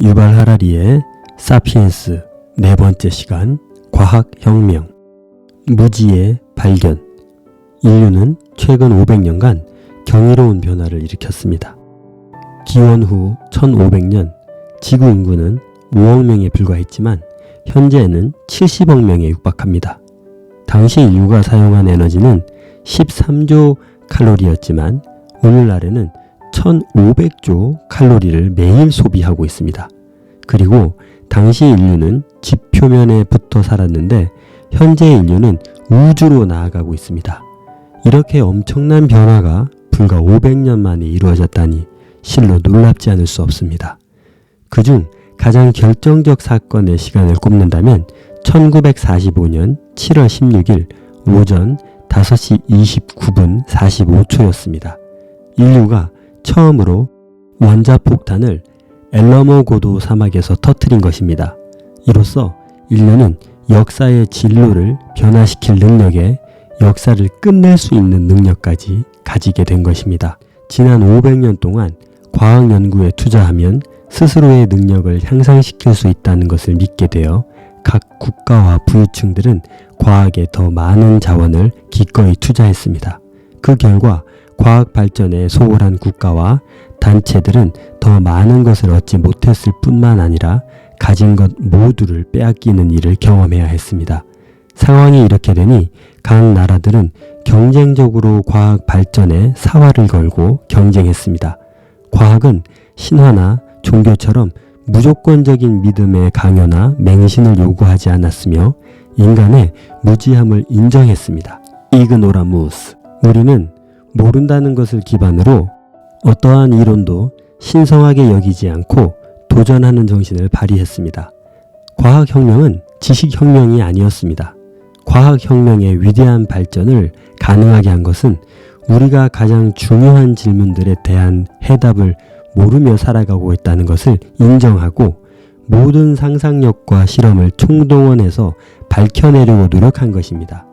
유발 하라리의 사피엔스 네 번째 시간 과학혁명 무지의 발견. 인류는 최근 500년간 경이로운 변화를 일으켰습니다. 기원 후 1500년 지구 인구는 5억 명에 불과했지만 현재는 70억 명에 육박합니다. 당시 인류가 사용한 에너지는 13조 칼로리였지만 오늘날에는 1500조 칼로리를 매일 소비하고 있습니다. 그리고 당시 인류는 집 표면에 붙어 살았는데 현재 인류는 우주로 나아가고 있습니다. 이렇게 엄청난 변화가 불과 500년 만에 이루어졌다니 실로 놀랍지 않을 수 없습니다. 그중 가장 결정적 사건의 시간을 꼽는다면 1945년 7월 16일 오전 5시 29분 45초였습니다. 인류가 처음으로 원자폭탄을 엘러모고도 사막에서 터뜨린 것입니다. 이로써 인류는 역사의 진로를 변화시킬 능력에 역사를 끝낼 수 있는 능력까지 가지게 된 것입니다. 지난 500년 동안 과학 연구에 투자하면 스스로의 능력을 향상시킬 수 있다는 것을 믿게 되어 각 국가와 부유층들은 과학에 더 많은 자원을 기꺼이 투자했습니다. 그 결과 과학 발전에 소홀한 국가와 단체들은 더 많은 것을 얻지 못했을 뿐만 아니라 가진 것 모두를 빼앗기는 일을 경험해야 했습니다. 상황이 이렇게 되니 각 나라들은 경쟁적으로 과학 발전에 사활을 걸고 경쟁했습니다. 과학은 신화나 종교처럼 무조건적인 믿음의 강요나 맹신을 요구하지 않았으며 인간의 무지함을 인정했습니다. 이그노라무스, 우리는 모른다는 것을 기반으로 어떠한 이론도 신성하게 여기지 않고 도전하는 정신을 발휘했습니다. 과학혁명은 지식혁명이 아니었습니다. 과학혁명의 위대한 발전을 가능하게 한 것은 우리가 가장 중요한 질문들에 대한 해답을 모르며 살아가고 있다는 것을 인정하고 모든 상상력과 실험을 총동원해서 밝혀내려고 노력한 것입니다.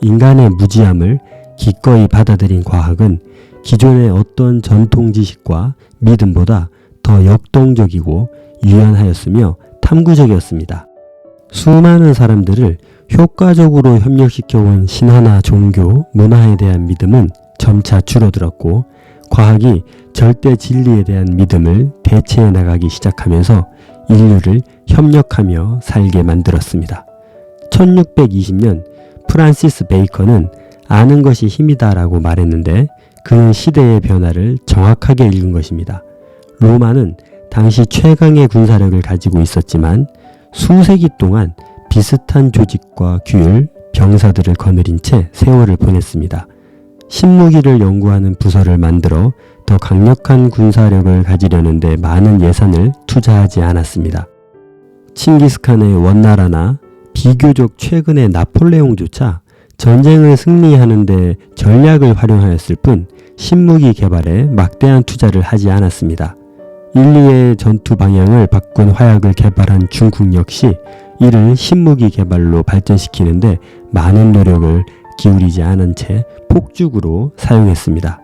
인간의 무지함을 기꺼이 받아들인 과학은 기존의 어떤 전통 지식과 믿음보다 더 역동적이고 유연하였으며 탐구적이었습니다. 수많은 사람들을 효과적으로 협력시켜온 신화나 종교, 문화에 대한 믿음은 점차 줄어들었고 과학이 절대 진리에 대한 믿음을 대체해 나가기 시작하면서 인류를 협력하며 살게 만들었습니다. 1620년 프란시스 베이컨은 아는 것이 힘이다 라고 말했는데 그는 시대의 변화를 정확하게 읽은 것입니다. 로마는 당시 최강의 군사력을 가지고 있었지만 수세기 동안 비슷한 조직과 규율, 병사들을 거느린 채 세월을 보냈습니다. 신무기를 연구하는 부서를 만들어 더 강력한 군사력을 가지려는데 많은 예산을 투자하지 않았습니다. 칭기스칸의 원나라나 비교적 최근의 나폴레옹조차 전쟁을 승리하는데 전략을 활용하였을 뿐 신무기 개발에 막대한 투자를 하지 않았습니다. 인류의 전투 방향을 바꾼 화약을 개발한 중국 역시 이를 신무기 개발로 발전시키는데 많은 노력을 기울이지 않은 채 폭죽으로 사용했습니다.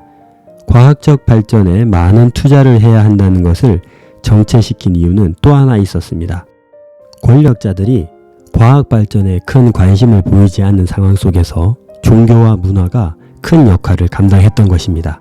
과학적 발전에 많은 투자를 해야 한다는 것을 정체시킨 이유는 또 하나 있었습니다. 권력자들이 과학 발전에 큰 관심을 보이지 않는 상황 속에서 종교와 문화가 큰 역할을 감당했던 것입니다.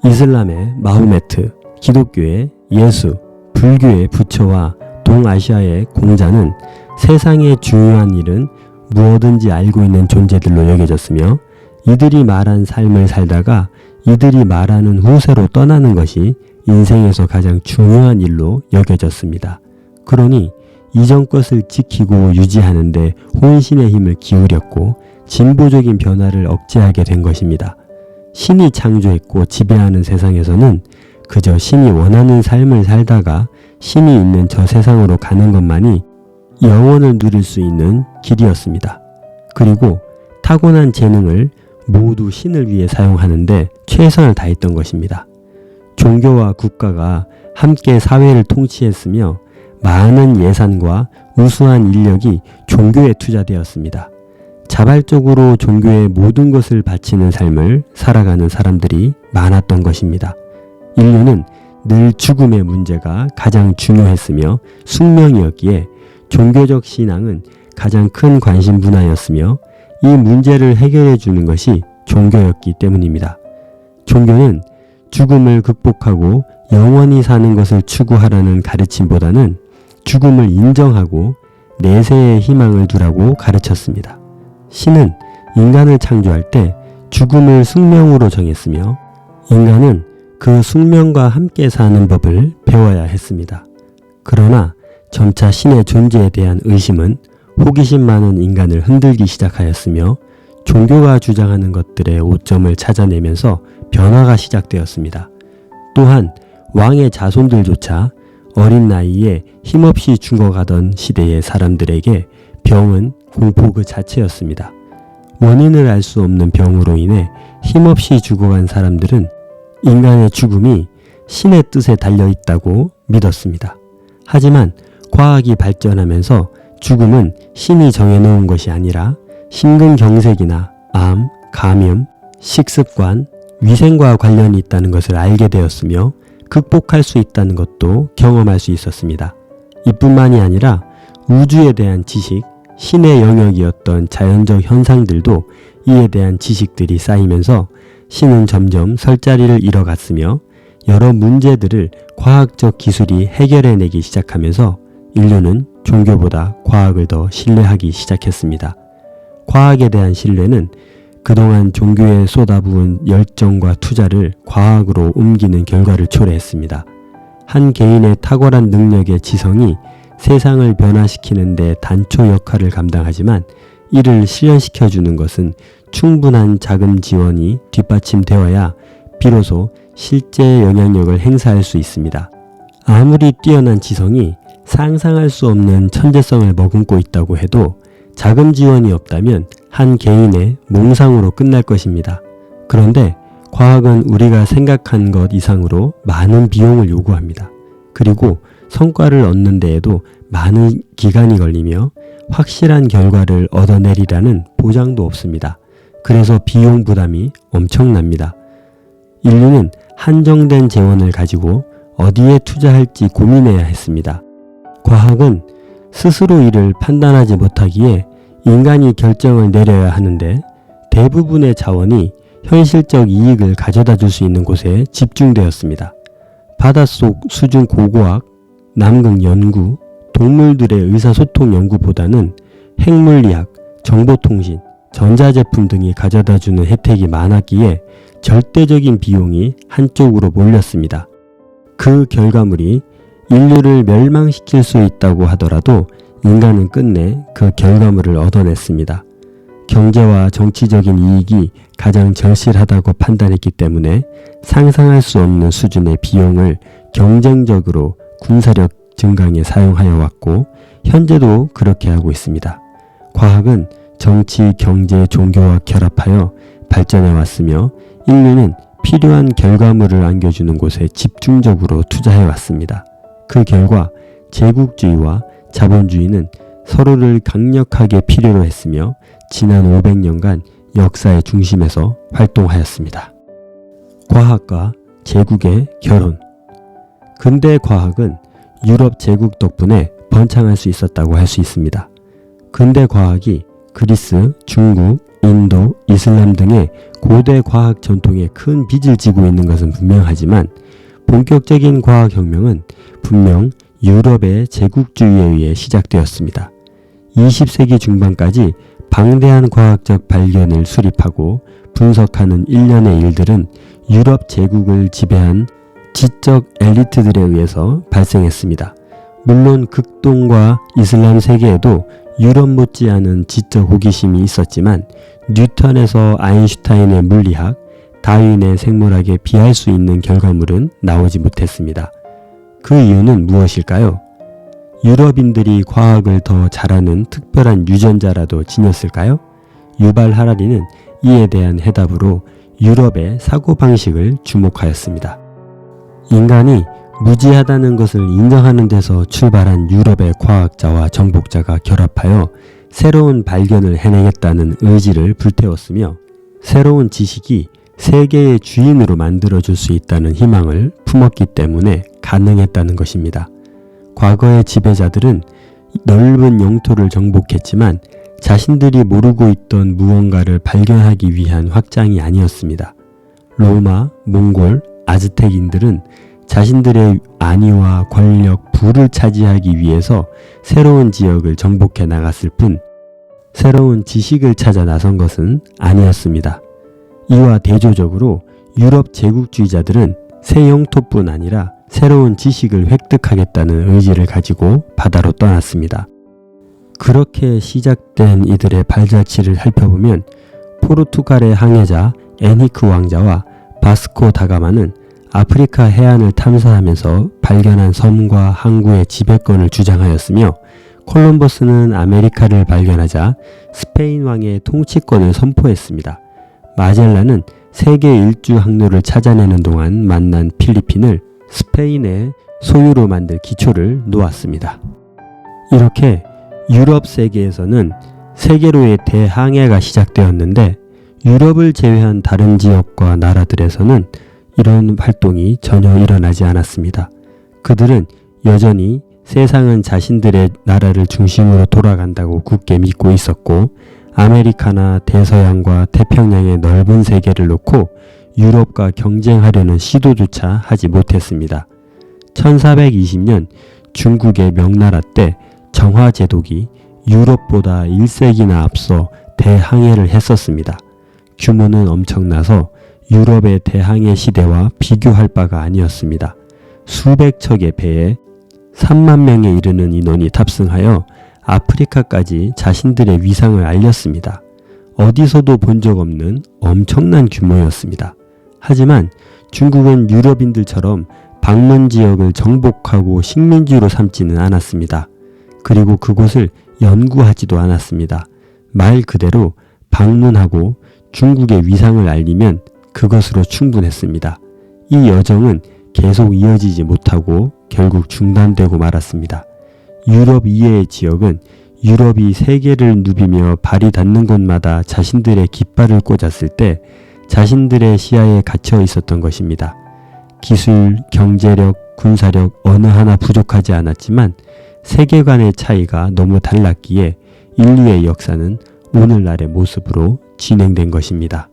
이슬람의 마호메트, 기독교의 예수, 불교의 부처와 동아시아의 공자는 세상의 중요한 일은 무엇든지 알고 있는 존재들로 여겨졌으며 이들이 말한 삶을 살다가 이들이 말하는 후세로 떠나는 것이 인생에서 가장 중요한 일로 여겨졌습니다. 그러니 이전 것을 지키고 유지하는데 혼신의 힘을 기울였고 진보적인 변화를 억제하게 된 것입니다. 신이 창조했고 지배하는 세상에서는 그저 신이 원하는 삶을 살다가 신이 있는 저 세상으로 가는 것만이 영원을 누릴 수 있는 길이었습니다. 그리고 타고난 재능을 모두 신을 위해 사용하는데 최선을 다했던 것입니다. 종교와 국가가 함께 사회를 통치했으며 많은 예산과 우수한 인력이 종교에 투자되었습니다. 자발적으로 종교에 모든 것을 바치는 삶을 살아가는 사람들이 많았던 것입니다. 인류는 늘 죽음의 문제가 가장 중요했으며 숙명이었기에 종교적 신앙은 가장 큰 관심 분야였으며 이 문제를 해결해 주는 것이 종교였기 때문입니다. 종교는 죽음을 극복하고 영원히 사는 것을 추구하라는 가르침보다는 죽음을 인정하고 내세에 희망을 두라고 가르쳤습니다. 신은 인간을 창조할 때 죽음을 숙명으로 정했으며 인간은 그 숙명과 함께 사는 법을 배워야 했습니다. 그러나 점차 신의 존재에 대한 의심은 호기심 많은 인간을 흔들기 시작하였으며 종교가 주장하는 것들의 오점을 찾아내면서 변화가 시작되었습니다. 또한 왕의 자손들조차 어린 나이에 힘없이 죽어가던 시대의 사람들에게 병은 공포 그 자체였습니다. 원인을 알 수 없는 병으로 인해 힘없이 죽어간 사람들은 인간의 죽음이 신의 뜻에 달려있다고 믿었습니다. 하지만 과학이 발전하면서 죽음은 신이 정해놓은 것이 아니라 심근경색이나 암, 감염, 식습관, 위생과 관련이 있다는 것을 알게 되었으며 극복할 수 있다는 것도 경험할 수 있었습니다. 이뿐만이 아니라 우주에 대한 지식, 신의 영역이었던 자연적 현상들도 이에 대한 지식들이 쌓이면서 신은 점점 설 자리를 잃어갔으며 여러 문제들을 과학적 기술이 해결해내기 시작하면서 인류는 종교보다 과학을 더 신뢰하기 시작했습니다. 과학에 대한 신뢰는 그동안 종교에 쏟아부은 열정과 투자를 과학으로 옮기는 결과를 초래했습니다. 한 개인의 탁월한 능력의 지성이 세상을 변화시키는 데 단초 역할을 감당하지만 이를 실현시켜주는 것은 충분한 자금 지원이 뒷받침되어야 비로소 실제 영향력을 행사할 수 있습니다. 아무리 뛰어난 지성이 상상할 수 없는 천재성을 머금고 있다고 해도 자금 지원이 없다면 한 개인의 몽상으로 끝날 것입니다. 그런데 과학은 우리가 생각한 것 이상으로 많은 비용을 요구합니다. 그리고 성과를 얻는 데에도 많은 기간이 걸리며 확실한 결과를 얻어내리라는 보장도 없습니다. 그래서 비용 부담이 엄청납니다. 인류는 한정된 재원을 가지고 어디에 투자할지 고민해야 했습니다. 과학은 스스로 이를 판단하지 못하기에 인간이 결정을 내려야 하는데 대부분의 자원이 현실적 이익을 가져다 줄 수 있는 곳에 집중되었습니다. 바닷속 수중 고고학, 남극 연구, 동물들의 의사소통 연구보다는 핵물리학, 정보통신, 전자제품 등이 가져다주는 혜택이 많았기에 절대적인 비용이 한쪽으로 몰렸습니다. 그 결과물이 인류를 멸망시킬 수 있다고 하더라도 인간은 끝내 그 결과물을 얻어냈습니다. 경제와 정치적인 이익이 가장 절실하다고 판단했기 때문에 상상할 수 없는 수준의 비용을 경쟁적으로 군사력 증강에 사용하여 왔고 현재도 그렇게 하고 있습니다. 과학은 정치, 경제, 종교와 결합하여 발전해 왔으며 인류는 필요한 결과물을 안겨주는 곳에 집중적으로 투자해 왔습니다. 그 결과 제국주의와 자본주의는 서로를 강력하게 필요로 했으며 지난 500년간 역사의 중심에서 활동하였습니다. 과학과 제국의 결혼. 근대 과학은 유럽 제국 덕분에 번창할 수 있었다고 할 수 있습니다. 근대 과학이 그리스, 중국, 인도, 이슬람 등의 고대 과학 전통에 큰 빚을 지고 있는 것은 분명하지만 본격적인 과학혁명은 분명 유럽의 제국주의에 의해 시작되었습니다. 20세기 중반까지 방대한 과학적 발견을 수립하고 분석하는 일련의 일들은 유럽 제국을 지배한 지적 엘리트들에 의해서 발생했습니다. 물론 극동과 이슬람 세계에도 유럽 못지않은 지적 호기심이 있었지만 뉴턴에서 아인슈타인의 물리학, 다윈의 생물학에 비할 수 있는 결과물은 나오지 못했습니다. 그 이유는 무엇일까요? 유럽인들이 과학을 더 잘하는 특별한 유전자라도 지녔을까요? 유발 하라리는 이에 대한 해답으로 유럽의 사고방식을 주목하였습니다. 인간이 무지하다는 것을 인정하는 데서 출발한 유럽의 과학자와 정복자가 결합하여 새로운 발견을 해내겠다는 의지를 불태웠으며 새로운 지식이 세계의 주인으로 만들어줄 수 있다는 희망을 품었기 때문에 가능했다는 것입니다. 과거의 지배자들은 넓은 영토를 정복했지만 자신들이 모르고 있던 무언가를 발견하기 위한 확장이 아니었습니다. 로마, 몽골, 아즈텍인들은 자신들의 안위와 권력, 부를 차지하기 위해서 새로운 지역을 정복해 나갔을 뿐 새로운 지식을 찾아 나선 것은 아니었습니다. 이와 대조적으로 유럽 제국주의자들은 새 영토뿐 아니라 새로운 지식을 획득하겠다는 의지를 가지고 바다로 떠났습니다. 그렇게 시작된 이들의 발자취를 살펴보면 포르투갈의 항해자 에니크 왕자와 바스코 다가마는 아프리카 해안을 탐사하면서 발견한 섬과 항구의 지배권을 주장하였으며 콜럼버스는 아메리카를 발견하자 스페인 왕의 통치권을 선포했습니다. 마젤란은 세계 일주 항로를 찾아내는 동안 만난 필리핀을 스페인의 소유로 만들 기초를 놓았습니다. 이렇게 유럽 세계에서는 세계로의 대항해가 시작되었는데 유럽을 제외한 다른 지역과 나라들에서는 이런 활동이 전혀 일어나지 않았습니다. 그들은 여전히 세상은 자신들의 나라를 중심으로 돌아간다고 굳게 믿고 있었고 아메리카나 대서양과 태평양의 넓은 세계를 놓고 유럽과 경쟁하려는 시도조차 하지 못했습니다. 1420년 중국의 명나라 때 정화제독이 유럽보다 1세기나 앞서 대항해를 했었습니다. 규모는 엄청나서 유럽의 대항해 시대와 비교할 바가 아니었습니다. 수백 척의 배에 3만 명에 이르는 인원이 탑승하여 아프리카까지 자신들의 위상을 알렸습니다. 어디서도 본 적 없는 엄청난 규모였습니다. 하지만 중국은 유럽인들처럼 방문 지역을 정복하고 식민지로 삼지는 않았습니다. 그리고 그곳을 연구하지도 않았습니다. 말 그대로 방문하고 중국의 위상을 알리면 그것으로 충분했습니다. 이 여정은 계속 이어지지 못하고 결국 중단되고 말았습니다. 유럽 이외의 지역은 유럽이 세계를 누비며 발이 닿는 곳마다 자신들의 깃발을 꽂았을 때 자신들의 시야에 갇혀 있었던 것입니다. 기술, 경제력, 군사력 어느 하나 부족하지 않았지만 세계관의 차이가 너무 달랐기에 인류의 역사는 오늘날의 모습으로 진행된 것입니다.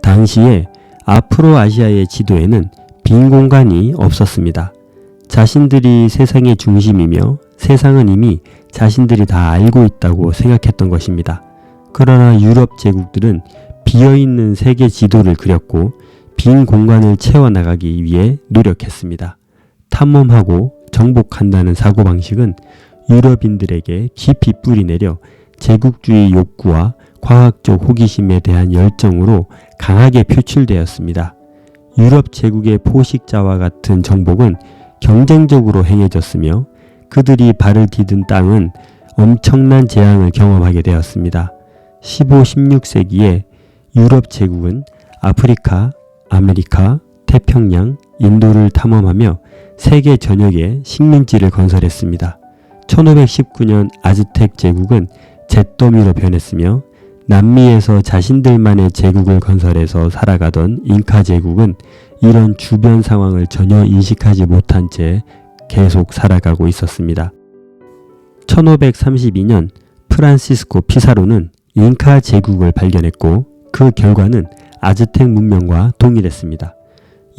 당시에 아프로아시아의 지도에는 빈 공간이 없었습니다. 자신들이 세상의 중심이며 세상은 이미 자신들이 다 알고 있다고 생각했던 것입니다. 그러나 유럽 제국들은 비어있는 세계 지도를 그렸고 빈 공간을 채워나가기 위해 노력했습니다. 탐험하고 정복한다는 사고방식은 유럽인들에게 깊이 뿌리내려 제국주의 욕구와 과학적 호기심에 대한 열정으로 강하게 표출되었습니다. 유럽 제국의 포식자와 같은 정복은 경쟁적으로 행해졌으며 그들이 발을 디딘 땅은 엄청난 재앙을 경험하게 되었습니다. 15, 16세기에 유럽 제국은 아프리카, 아메리카, 태평양, 인도를 탐험하며 세계 전역에 식민지를 건설했습니다. 1519년 아즈텍 제국은 잿더미로 변했으며 남미에서 자신들만의 제국을 건설해서 살아가던 잉카 제국은 이런 주변 상황을 전혀 인식하지 못한 채 계속 살아가고 있었습니다. 1532년 프란시스코 피사로는 잉카 제국을 발견했고 그 결과는 아즈텍 문명과 동일했습니다.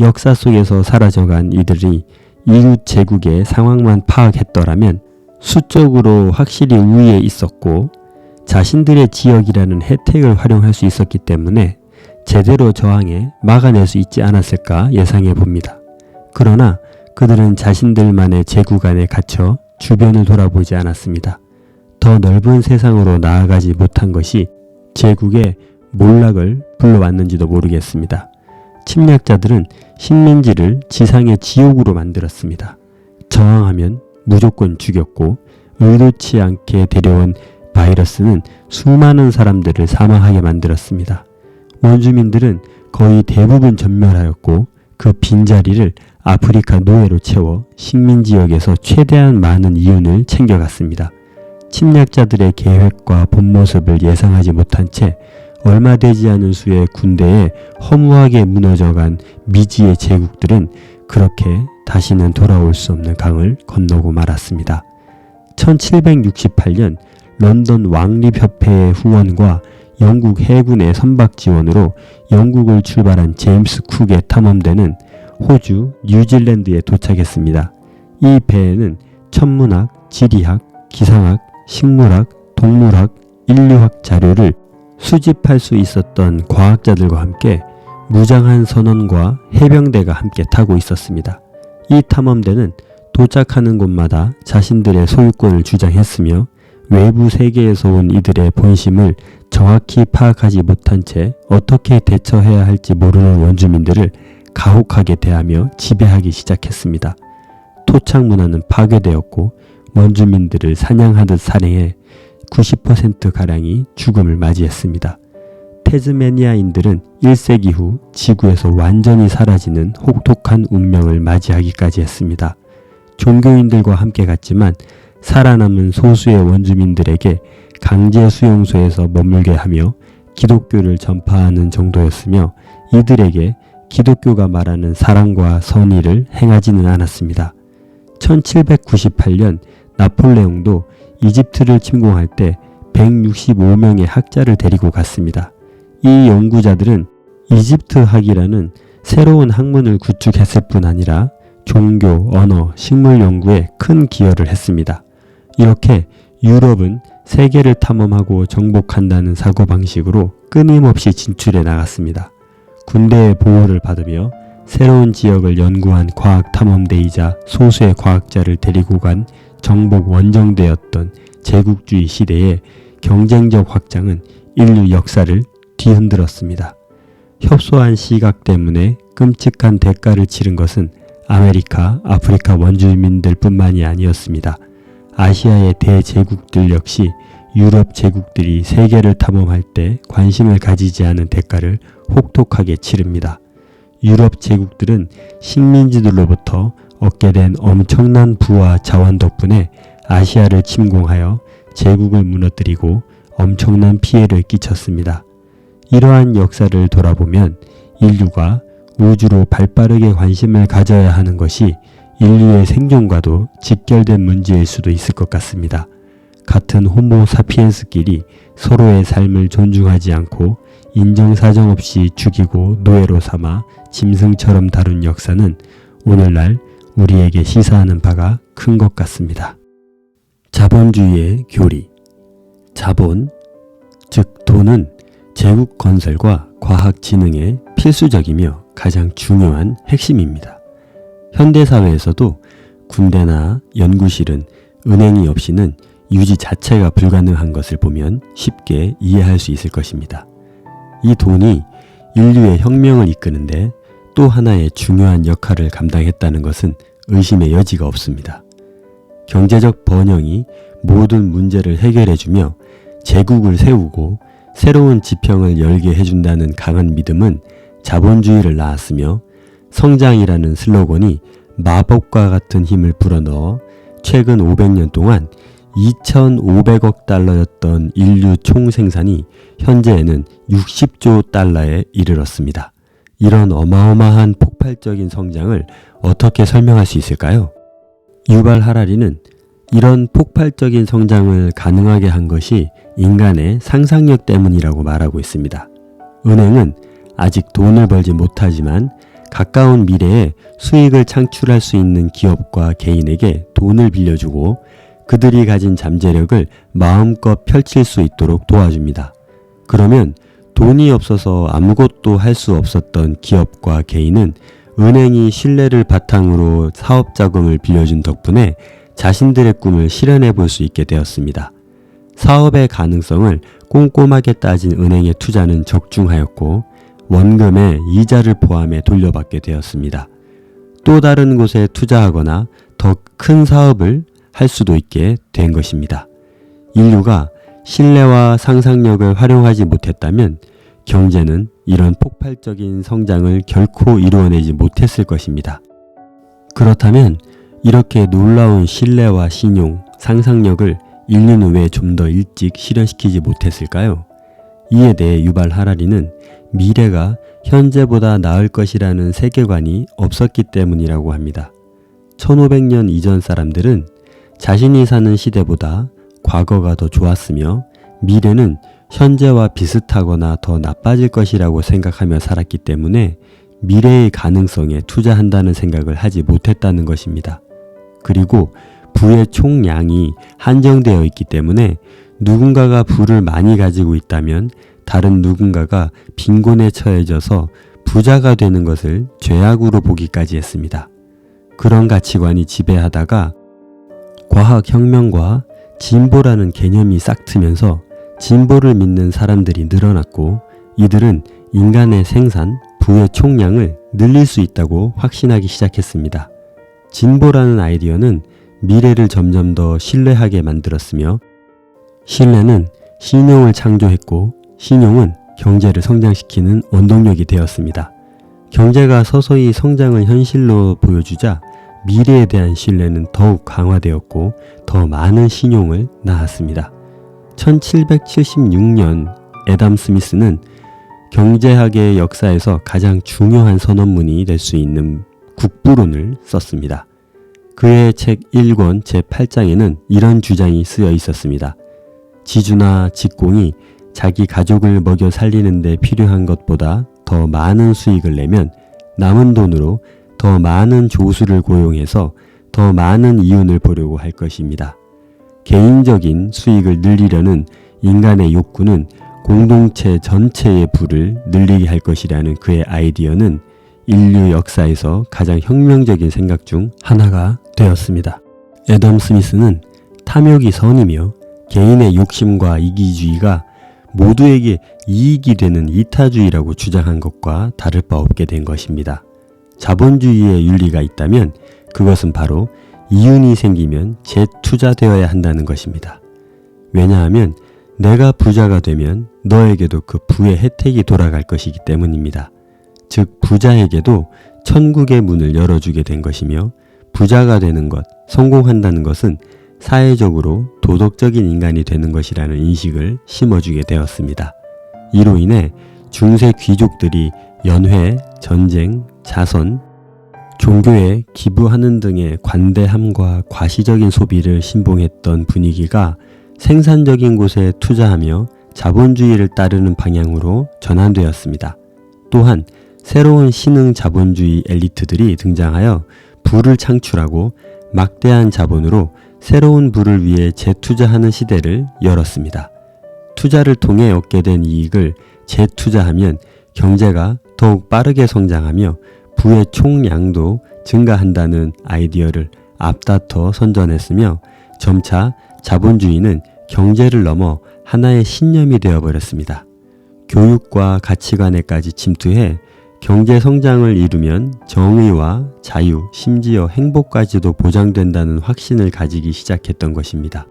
역사 속에서 사라져간 이들이 이웃 제국의 상황만 파악했더라면 수적으로 확실히 우위에 있었고 자신들의 지역이라는 혜택을 활용할 수 있었기 때문에 제대로 저항해 막아낼 수 있지 않았을까 예상해 봅니다. 그러나 그들은 자신들만의 제국 안에 갇혀 주변을 돌아보지 않았습니다. 더 넓은 세상으로 나아가지 못한 것이 제국의 몰락을 불러왔는지도 모르겠습니다. 침략자들은 식민지를 지상의 지옥으로 만들었습니다. 저항하면 무조건 죽였고 의도치 않게 데려온 바이러스는 수많은 사람들을 사망하게 만들었습니다. 원주민들은 거의 대부분 전멸하였고 그 빈자리를 아프리카 노예로 채워 식민지역에서 최대한 많은 이윤을 챙겨갔습니다. 침략자들의 계획과 본 모습을 예상하지 못한 채 얼마 되지 않은 수의 군대에 허무하게 무너져간 미지의 제국들은 그렇게 다시는 돌아올 수 없는 강을 건너고 말았습니다. 1768년 런던 왕립협회의 후원과 영국 해군의 선박 지원으로 영국을 출발한 제임스 쿡의 탐험대는 호주, 뉴질랜드에 도착했습니다. 이 배에는 천문학, 지리학, 기상학, 식물학, 동물학, 인류학 자료를 수집할 수 있었던 과학자들과 함께 무장한 선원과 해병대가 함께 타고 있었습니다. 이 탐험대는 도착하는 곳마다 자신들의 소유권을 주장했으며 외부 세계에서 온 이들의 본심을 정확히 파악하지 못한 채 어떻게 대처해야 할지 모르는 원주민들을 가혹하게 대하며 지배하기 시작했습니다. 토착 문화는 파괴되었고 원주민들을 사냥하듯 살해해 90%가량이 죽음을 맞이했습니다. 태즈메니아인들은 1세기 후 지구에서 완전히 사라지는 혹독한 운명을 맞이하기까지 했습니다. 종교인들과 함께 갔지만 살아남은 소수의 원주민들에게 강제 수용소에서 머물게 하며 기독교를 전파하는 정도였으며 이들에게 기독교가 말하는 사랑과 선의를 행하지는 않았습니다. 1798년 나폴레옹도 이집트를 침공할 때 165명의 학자를 데리고 갔습니다. 이 연구자들은 이집트학이라는 새로운 학문을 구축했을 뿐 아니라 종교, 언어, 식물 연구에 큰 기여를 했습니다. 이렇게 유럽은 세계를 탐험하고 정복한다는 사고방식으로 끊임없이 진출해 나갔습니다. 군대의 보호를 받으며 새로운 지역을 연구한 과학 탐험대이자 소수의 과학자를 데리고 간 정복 원정대였던 제국주의 시대의 경쟁적 확장은 인류 역사를 뒤흔들었습니다. 협소한 시각 때문에 끔찍한 대가를 치른 것은 아메리카, 아프리카 원주민들 뿐만이 아니었습니다. 아시아의 대제국들 역시 유럽 제국들이 세계를 탐험할 때 관심을 가지지 않은 대가를 혹독하게 치릅니다. 유럽 제국들은 식민지들로부터 얻게 된 엄청난 부와 자원 덕분에 아시아를 침공하여 제국을 무너뜨리고 엄청난 피해를 끼쳤습니다. 이러한 역사를 돌아보면 인류가 우주로 발빠르게 관심을 가져야 하는 것이 인류의 생존과도 직결된 문제일 수도 있을 것 같습니다. 같은 호모 사피엔스끼리 서로의 삶을 존중하지 않고 인정사정 없이 죽이고 노예로 삼아 짐승처럼 다룬 역사는 오늘날 우리에게 시사하는 바가 큰 것 같습니다. 자본주의의 교리. 자본, 즉 돈은 제국 건설과 과학 진흥에 필수적이며 가장 중요한 핵심입니다. 현대사회에서도 군대나 연구실은 은행이 없이는 유지 자체가 불가능한 것을 보면 쉽게 이해할 수 있을 것입니다. 이 돈이 인류의 혁명을 이끄는데 또 하나의 중요한 역할을 감당했다는 것은 의심의 여지가 없습니다. 경제적 번영이 모든 문제를 해결해주며 제국을 세우고 새로운 지평을 열게 해준다는 강한 믿음은 자본주의를 낳았으며 성장이라는 슬로건이 마법과 같은 힘을 불어넣어 최근 500년 동안 2,500억 달러였던 인류 총생산이 현재에는 60조 달러에 이르렀습니다. 이런 어마어마한 폭발적인 성장을 어떻게 설명할 수 있을까요? 유발 하라리는 이런 폭발적인 성장을 가능하게 한 것이 인간의 상상력 때문이라고 말하고 있습니다. 은행은 아직 돈을 벌지 못하지만 가까운 미래에 수익을 창출할 수 있는 기업과 개인에게 돈을 빌려주고 그들이 가진 잠재력을 마음껏 펼칠 수 있도록 도와줍니다. 그러면 돈이 없어서 아무것도 할 수 없었던 기업과 개인은 은행이 신뢰를 바탕으로 사업 자금을 빌려준 덕분에 자신들의 꿈을 실현해 볼 수 있게 되었습니다. 사업의 가능성을 꼼꼼하게 따진 은행의 투자는 적중하였고 원금에 이자를 포함해 돌려받게 되었습니다. 또 다른 곳에 투자하거나 더 큰 사업을 할 수도 있게 된 것입니다. 인류가 신뢰와 상상력을 활용하지 못했다면 경제는 이런 폭발적인 성장을 결코 이루어내지 못했을 것입니다. 그렇다면 이렇게 놀라운 신뢰와 신용, 상상력을 인류는 왜 좀 더 일찍 실현시키지 못했을까요? 이에 대해 유발 하라리는 미래가 현재보다 나을 것이라는 세계관이 없었기 때문이라고 합니다. 1500년 이전 사람들은 자신이 사는 시대보다 과거가 더 좋았으며 미래는 현재와 비슷하거나 더 나빠질 것이라고 생각하며 살았기 때문에 미래의 가능성에 투자한다는 생각을 하지 못했다는 것입니다. 그리고 부의 총량이 한정되어 있기 때문에 누군가가 부를 많이 가지고 있다면 다른 누군가가 빈곤에 처해져서 부자가 되는 것을 죄악으로 보기까지 했습니다. 그런 가치관이 지배하다가 과학혁명과 진보라는 개념이 싹트면서 진보를 믿는 사람들이 늘어났고 이들은 인간의 생산, 부의 총량을 늘릴 수 있다고 확신하기 시작했습니다. 진보라는 아이디어는 미래를 점점 더 신뢰하게 만들었으며 신뢰는 신용을 창조했고 신용은 경제를 성장시키는 원동력이 되었습니다. 경제가 서서히 성장을 현실로 보여주자 미래에 대한 신뢰는 더욱 강화되었고 더 많은 신용을 낳았습니다. 1776년 애담 스미스는 경제학의 역사에서 가장 중요한 선언문이 될 수 있는 국부론을 썼습니다. 그의 책 1권 제8장에는 이런 주장이 쓰여 있었습니다. 지주나 직공이 자기 가족을 먹여 살리는 데 필요한 것보다 더 많은 수익을 내면 남은 돈으로 더 많은 조수를 고용해서 더 많은 이윤을 보려고 할 것입니다. 개인적인 수익을 늘리려는 인간의 욕구는 공동체 전체의 부를 늘리게 할 것이라는 그의 아이디어는 인류 역사에서 가장 혁명적인 생각 중 하나가 되었습니다. 애덤 스미스는 탐욕이 선이며 개인의 욕심과 이기주의가 모두에게 이익이 되는 이타주의라고 주장한 것과 다를 바 없게 된 것입니다. 자본주의의 윤리가 있다면 그것은 바로 이윤이 생기면 재투자되어야 한다는 것입니다. 왜냐하면 내가 부자가 되면 너에게도 그 부의 혜택이 돌아갈 것이기 때문입니다. 즉 부자에게도 천국의 문을 열어주게 된 것이며 부자가 되는 것, 성공한다는 것은 사회적으로 도덕적인 인간이 되는 것이라는 인식을 심어주게 되었습니다. 이로 인해 중세 귀족들이 연회, 전쟁, 자선, 종교에 기부하는 등의 관대함과 과시적인 소비를 신봉했던 분위기가 생산적인 곳에 투자하며 자본주의를 따르는 방향으로 전환되었습니다. 또한 새로운 신흥 자본주의 엘리트들이 등장하여 부를 창출하고 막대한 자본으로 새로운 부를 위해 재투자하는 시대를 열었습니다. 투자를 통해 얻게 된 이익을 재투자하면 경제가 더욱 빠르게 성장하며 부의 총량도 증가한다는 아이디어를 앞다퉈 선전했으며 점차 자본주의는 경제를 넘어 하나의 신념이 되어버렸습니다. 교육과 가치관에까지 침투해 경제 성장을 이루면 정의와 자유, 심지어 행복까지도 보장된다는 확신을 가지기 시작했던 것입니다.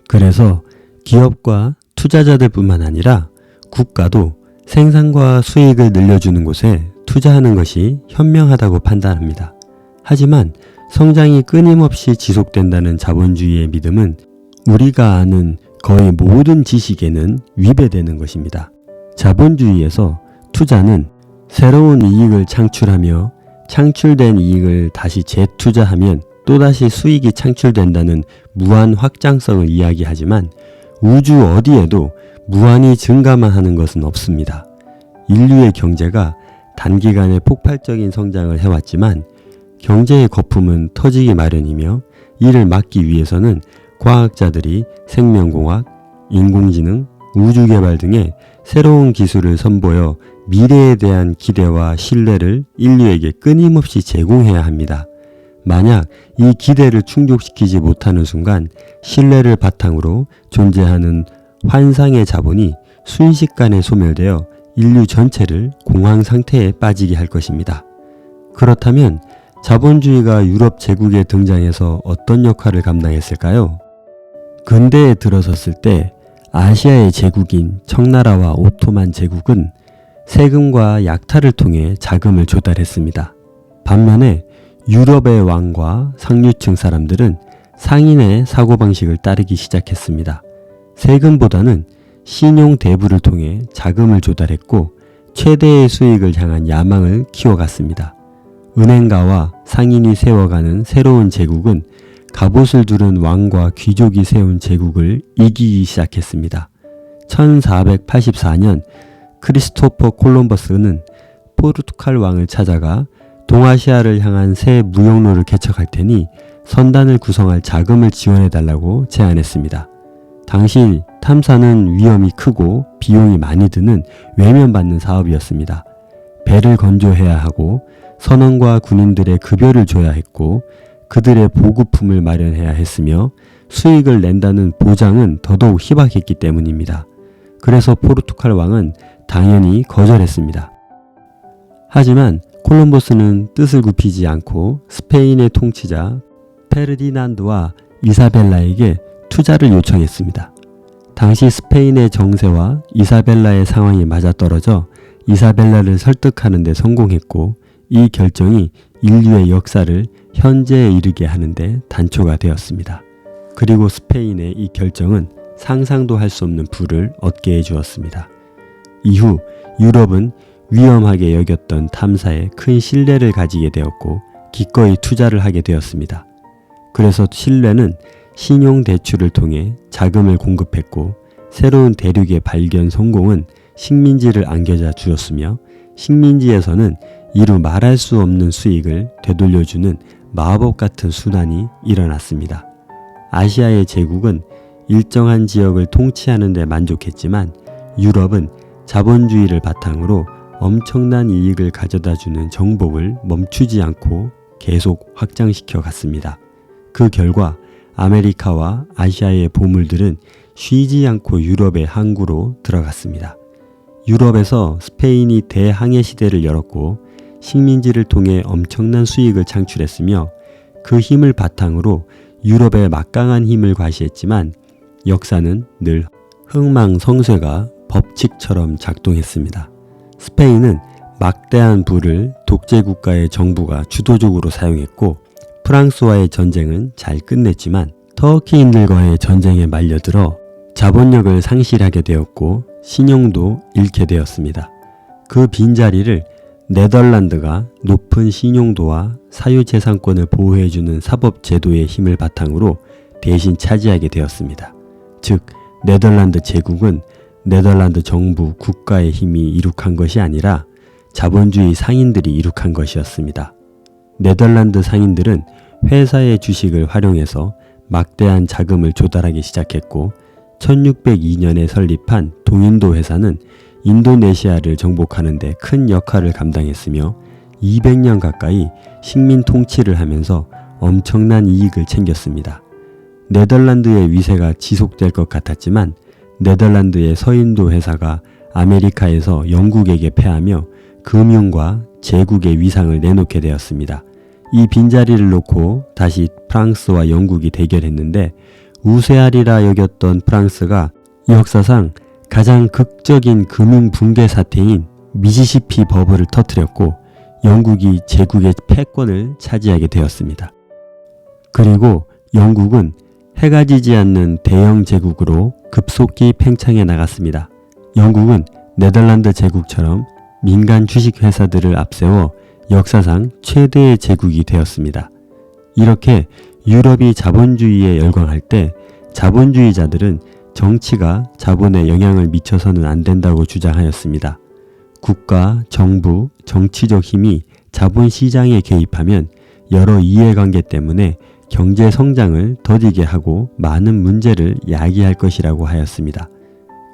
그래서 기업과 투자자들뿐만 아니라 국가도 생산과 수익을 늘려주는 곳에 투자하는 것이 현명하다고 판단합니다. 하지만 성장이 끊임없이 지속된다는 자본주의의 믿음은 우리가 아는 거의 모든 지식에는 위배되는 것입니다. 자본주의에서 투자는 새로운 이익을 창출하며 창출된 이익을 다시 재투자하면 또다시 수익이 창출된다는 무한 확장성을 이야기하지만 우주 어디에도 무한히 증가만 하는 것은 없습니다. 인류의 경제가 단기간에 폭발적인 성장을 해왔지만 경제의 거품은 터지기 마련이며 이를 막기 위해서는 과학자들이 생명공학, 인공지능, 우주개발 등의 새로운 기술을 선보여 미래에 대한 기대와 신뢰를 인류에게 끊임없이 제공해야 합니다. 만약 이 기대를 충족시키지 못하는 순간 신뢰를 바탕으로 존재하는 환상의 자본이 순식간에 소멸되어 인류 전체를 공황 상태에 빠지게 할 것입니다. 그렇다면 자본주의가 유럽 제국에 등장해서 어떤 역할을 감당했을까요? 근대에 들어섰을 때 아시아의 제국인 청나라와 오토만 제국은 세금과 약탈을 통해 자금을 조달했습니다. 반면에 유럽의 왕과 상류층 사람들은 상인의 사고방식을 따르기 시작했습니다. 세금보다는 신용 대부를 통해 자금을 조달했고 최대의 수익을 향한 야망을 키워갔습니다. 은행가와 상인이 세워가는 새로운 제국은 갑옷을 두른 왕과 귀족이 세운 제국을 이기기 시작했습니다. 1484년 크리스토퍼 콜럼버스는 포르투갈 왕을 찾아가 동아시아를 향한 새 무역로를 개척할 테니 선단을 구성할 자금을 지원해달라고 제안했습니다. 당시 탐사는 위험이 크고 비용이 많이 드는 외면받는 사업이었습니다. 배를 건조해야 하고 선원과 군인들의 급여를 줘야 했고 그들의 보급품을 마련해야 했으며 수익을 낸다는 보장은 더더욱 희박했기 때문입니다. 그래서 포르투갈 왕은 당연히 거절했습니다. 하지만 콜럼버스는 뜻을 굽히지 않고 스페인의 통치자 페르디난드와 이사벨라에게 투자를 요청했습니다. 당시 스페인의 정세와 이사벨라의 상황이 맞아떨어져 이사벨라를 설득하는 데 성공했고 이 결정이 인류의 역사를 현재에 이르게 하는데 단초가 되었습니다. 그리고 스페인의 이 결정은 상상도 할 수 없는 부를 얻게 해주었습니다. 이후 유럽은 위험하게 여겼던 탐사에 큰 신뢰를 가지게 되었고 기꺼이 투자를 하게 되었습니다. 그래서 신뢰는 신용대출을 통해 자금을 공급했고 새로운 대륙의 발견 성공은 식민지를 안겨다 주었으며 식민지에서는 이루 말할 수 없는 수익을 되돌려주는 마법 같은 순환이 일어났습니다. 아시아의 제국은 일정한 지역을 통치하는 데 만족했지만 유럽은 자본주의를 바탕으로 엄청난 이익을 가져다주는 정복을 멈추지 않고 계속 확장시켜 갔습니다. 그 결과 아메리카와 아시아의 보물들은 쉬지 않고 유럽의 항구로 들어갔습니다. 유럽에서 스페인이 대항해 시대를 열었고 식민지를 통해 엄청난 수익을 창출했으며 그 힘을 바탕으로 유럽의 막강한 힘을 과시했지만 역사는 늘 흥망성쇠가 법칙처럼 작동했습니다. 스페인은 막대한 부를 독재국가의 정부가 주도적으로 사용했고 프랑스와의 전쟁은 잘 끝냈지만 터키인들과의 전쟁에 말려들어 자본력을 상실하게 되었고 신용도 잃게 되었습니다. 그 빈자리를 네덜란드가 높은 신용도와 사유재산권을 보호해주는 사법제도의 힘을 바탕으로 대신 차지하게 되었습니다. 즉 네덜란드 제국은 네덜란드 정부 국가의 힘이 이룩한 것이 아니라 자본주의 상인들이 이룩한 것이었습니다. 네덜란드 상인들은 회사의 주식을 활용해서 막대한 자금을 조달하기 시작했고 1602년에 설립한 동인도 회사는 인도네시아를 정복하는 데 큰 역할을 감당했으며 200년 가까이 식민 통치를 하면서 엄청난 이익을 챙겼습니다. 네덜란드의 위세가 지속될 것 같았지만 네덜란드의 서인도 회사가 아메리카에서 영국에게 패하며 금융과 제국의 위상을 내놓게 되었습니다. 이 빈자리를 놓고 다시 프랑스와 영국이 대결했는데 우세하리라 여겼던 프랑스가 역사상 가장 극적인 금융 붕괴 사태인 미시시피 버블을 터뜨렸고 영국이 제국의 패권을 차지하게 되었습니다. 그리고 영국은 해가 지지 않는 대영 제국으로 급속히 팽창해 나갔습니다. 영국은 네덜란드 제국처럼 민간 주식 회사들을 앞세워 역사상 최대의 제국이 되었습니다. 이렇게 유럽이 자본주의에 열광할 때 자본주의자들은 정치가 자본에 영향을 미쳐서는 안 된다고 주장하였습니다. 국가, 정부, 정치적 힘이 자본시장에 개입하면 여러 이해관계 때문에 경제 성장을 더디게 하고 많은 문제를 야기할 것이라고 하였습니다.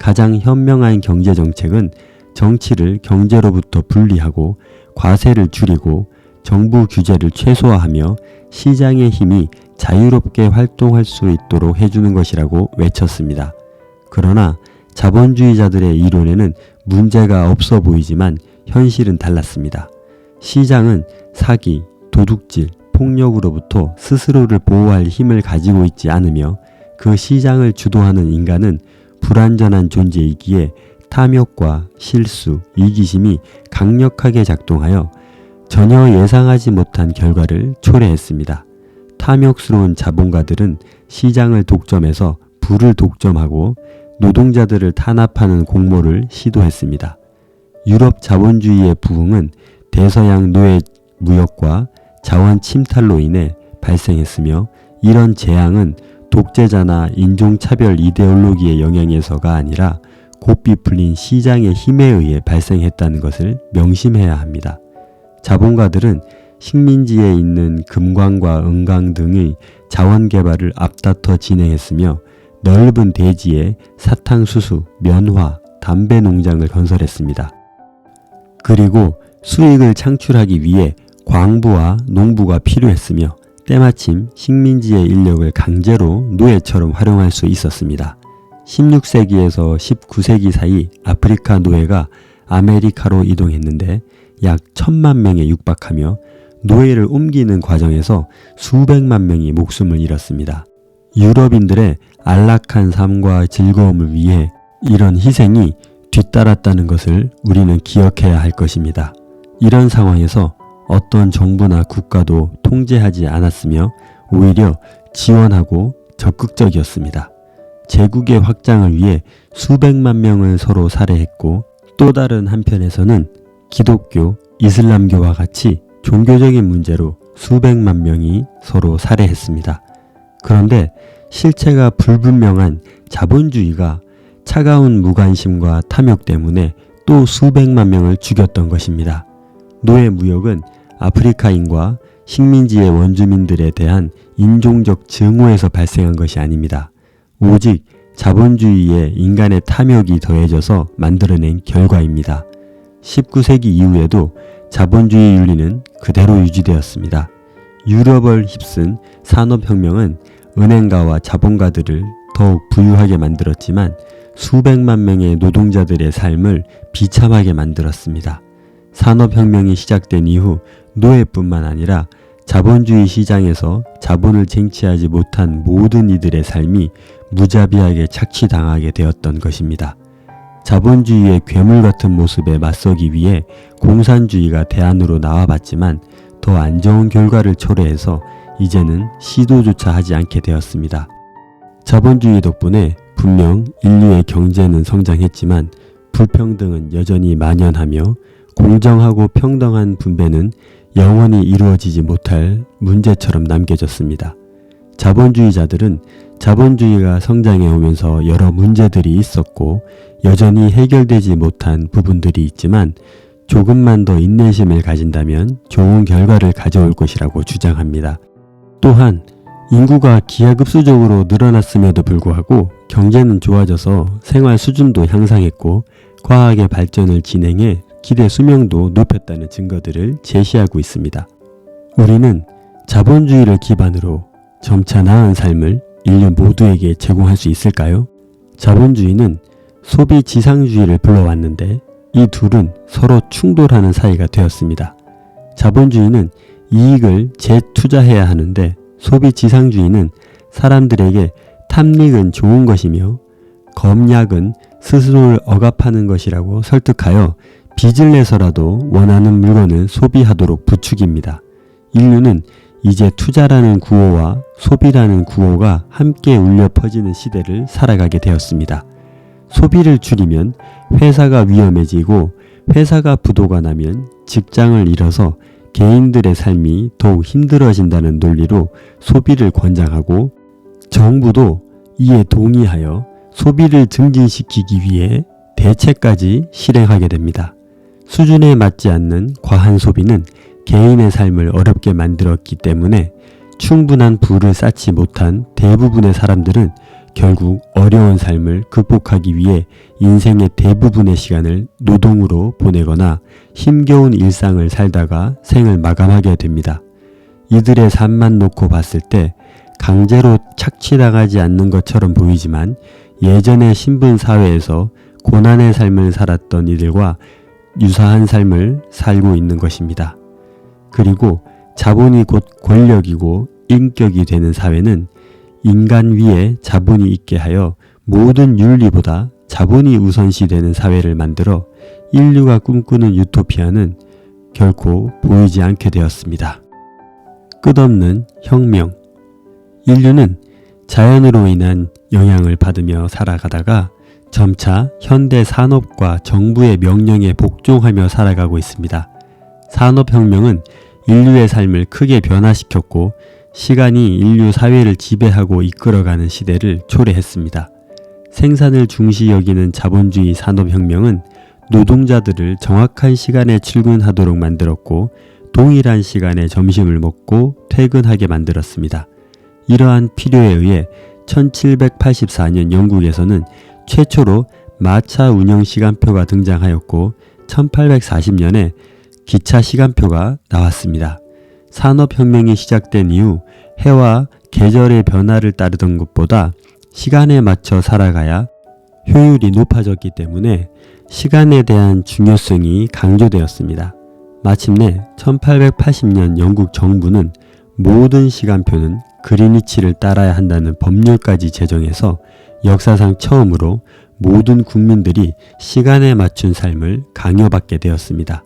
가장 현명한 경제정책은 정치를 경제로부터 분리하고 과세를 줄이고 정부 규제를 최소화하며 시장의 힘이 자유롭게 활동할 수 있도록 해주는 것이라고 외쳤습니다. 그러나 자본주의자들의 이론에는 문제가 없어 보이지만 현실은 달랐습니다. 시장은 사기, 도둑질, 폭력으로부터 스스로를 보호할 힘을 가지고 있지 않으며 그 시장을 주도하는 인간은 불완전한 존재이기에 탐욕과 실수, 이기심이 강력하게 작동하여 전혀 예상하지 못한 결과를 초래했습니다. 탐욕스러운 자본가들은 시장을 독점해서 부를 독점하고 노동자들을 탄압하는 공모를 시도했습니다. 유럽 자본주의의 부흥은 대서양 노예 무역과 자원 침탈로 인해 발생했으며 이런 재앙은 독재자나 인종차별 이데올로기의 영향에서가 아니라 곱비 풀린 시장의 힘에 의해 발생했다는 것을 명심해야 합니다. 자본가들은 식민지에 있는 금광과 은광 등의 자원 개발을 앞다퉈 진행했으며 넓은 대지에 사탕수수, 면화, 담배 농장을 건설했습니다. 그리고 수익을 창출하기 위해 광부와 농부가 필요했으며 때마침 식민지의 인력을 강제로 노예처럼 활용할 수 있었습니다. 16세기에서 19세기 사이 아프리카 노예가 아메리카로 이동했는데 약 1000만 명에 육박하며 노예를 옮기는 과정에서 수백만 명이 목숨을 잃었습니다. 유럽인들의 안락한 삶과 즐거움을 위해 이런 희생이 뒤따랐다는 것을 우리는 기억해야 할 것입니다. 이런 상황에서 어떤 정부나 국가도 통제하지 않았으며 오히려 지원하고 적극적이었습니다. 제국의 확장을 위해 수백만 명을 서로 살해했고 또 다른 한편에서는 기독교, 이슬람교와 같이 종교적인 문제로 수백만 명이 서로 살해했습니다. 그런데 실체가 불분명한 자본주의가 차가운 무관심과 탐욕 때문에 또 수백만 명을 죽였던 것입니다. 노예 무역은 아프리카인과 식민지의 원주민들에 대한 인종적 증오에서 발생한 것이 아닙니다. 오직 자본주의에 인간의 탐욕이 더해져서 만들어낸 결과입니다. 19세기 이후에도 자본주의 윤리는 그대로 유지되었습니다. 유럽을 휩쓴 산업혁명은 은행가와 자본가들을 더욱 부유하게 만들었지만 수백만 명의 노동자들의 삶을 비참하게 만들었습니다. 산업혁명이 시작된 이후 노예뿐만 아니라 자본주의 시장에서 자본을 쟁취하지 못한 모든 이들의 삶이 무자비하게 착취당하게 되었던 것입니다. 자본주의의 괴물 같은 모습에 맞서기 위해 공산주의가 대안으로 나와봤지만 더 안 좋은 결과를 초래해서 이제는 시도조차 하지 않게 되었습니다. 자본주의 덕분에 분명 인류의 경제는 성장했지만 불평등은 여전히 만연하며 공정하고 평등한 분배는 영원히 이루어지지 못할 문제처럼 남겨졌습니다. 자본주의자들은 자본주의가 성장해 오면서 여러 문제들이 있었고 여전히 해결되지 못한 부분들이 있지만 조금만 더 인내심을 가진다면 좋은 결과를 가져올 것이라고 주장합니다. 또한 인구가 기하급수적으로 늘어났음에도 불구하고 경제는 좋아져서 생활 수준도 향상했고 과학의 발전을 진행해 기대 수명도 높였다는 증거들을 제시하고 있습니다. 우리는 자본주의를 기반으로 점차 나은 삶을 인류 모두에게 제공할 수 있을까요? 자본주의는 소비 지상주의를 불러왔는데 이 둘은 서로 충돌하는 사이가 되었습니다. 자본주의는 이익을 재투자해야 하는데 소비 지상주의는 사람들에게 탐닉은 좋은 것이며 검약은 스스로를 억압하는 것이라고 설득하여 빚을 내서라도 원하는 물건을 소비하도록 부추깁니다. 인류는 이제 투자라는 구호와 소비라는 구호가 함께 울려 퍼지는 시대를 살아가게 되었습니다. 소비를 줄이면 회사가 위험해지고 회사가 부도가 나면 직장을 잃어서 개인들의 삶이 더욱 힘들어진다는 논리로 소비를 권장하고 정부도 이에 동의하여 소비를 증진시키기 위해 대책까지 실행하게 됩니다. 수준에 맞지 않는 과한 소비는 개인의 삶을 어렵게 만들었기 때문에 충분한 부를 쌓지 못한 대부분의 사람들은 결국 어려운 삶을 극복하기 위해 인생의 대부분의 시간을 노동으로 보내거나 힘겨운 일상을 살다가 생을 마감하게 됩니다. 이들의 삶만 놓고 봤을 때 강제로 착취당하지 않는 것처럼 보이지만 예전의 신분 사회에서 고난의 삶을 살았던 이들과 유사한 삶을 살고 있는 것입니다. 그리고 자본이 곧 권력이고 인격이 되는 사회는 인간 위에 자본이 있게 하여 모든 윤리보다 자본이 우선시되는 사회를 만들어 인류가 꿈꾸는 유토피아는 결코 보이지 않게 되었습니다. 끝없는 혁명. 인류는 자연으로 인한 영향을 받으며 살아가다가 점차 현대 산업과 정부의 명령에 복종하며 살아가고 있습니다. 산업혁명은 인류의 삶을 크게 변화시켰고 시간이 인류 사회를 지배하고 이끌어가는 시대를 초래했습니다. 생산을 중시 여기는 자본주의 산업혁명은 노동자들을 정확한 시간에 출근하도록 만들었고 동일한 시간에 점심을 먹고 퇴근하게 만들었습니다. 이러한 필요에 의해 1784년 영국에서는 최초로 마차 운영 시간표가 등장하였고 1840년에 기차 시간표가 나왔습니다. 산업혁명이 시작된 이후 해와 계절의 변화를 따르던 것보다 시간에 맞춰 살아가야 효율이 높아졌기 때문에 시간에 대한 중요성이 강조되었습니다. 마침내 1880년 영국 정부는 모든 시간표는 그리니치를 따라야 한다는 법률까지 제정해서 역사상 처음으로 모든 국민들이 시간에 맞춘 삶을 강요받게 되었습니다.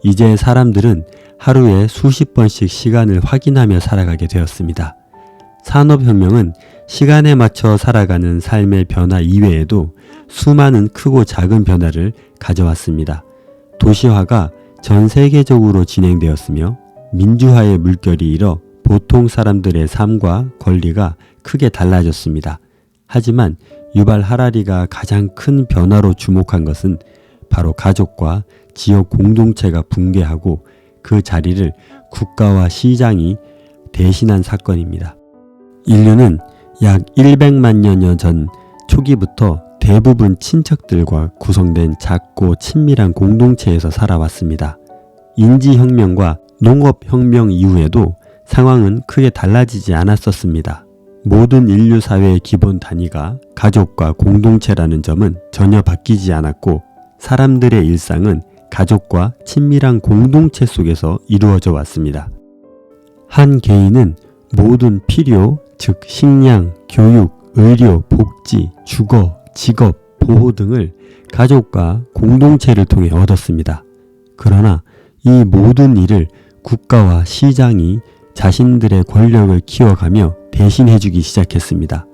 이제 사람들은 하루에 수십 번씩 시간을 확인하며 살아가게 되었습니다. 산업혁명은 시간에 맞춰 살아가는 삶의 변화 이외에도 수많은 크고 작은 변화를 가져왔습니다. 도시화가 전 세계적으로 진행되었으며 민주화의 물결이 일어 보통 사람들의 삶과 권리가 크게 달라졌습니다. 하지만 유발 하라리가 가장 큰 변화로 주목한 것은 바로 가족과 지역 공동체가 붕괴하고 그 자리를 국가와 시장이 대신한 사건입니다. 인류는 약 100만 년여 전 초기부터 대부분 친척들과 구성된 작고 친밀한 공동체에서 살아왔습니다. 인지혁명과 농업혁명 이후에도 상황은 크게 달라지지 않았었습니다. 모든 인류 사회의 기본 단위가 가족과 공동체라는 점은 전혀 바뀌지 않았고 사람들의 일상은 가족과 친밀한 공동체 속에서 이루어져 왔습니다. 한 개인은 모든 필요, 즉 식량, 교육, 의료, 복지, 주거, 직업, 보호 등을 가족과 공동체를 통해 얻었습니다. 그러나 이 모든 일을 국가와 시장이 자신들의 권력을 키워가며 대신해주기 시작했습니다.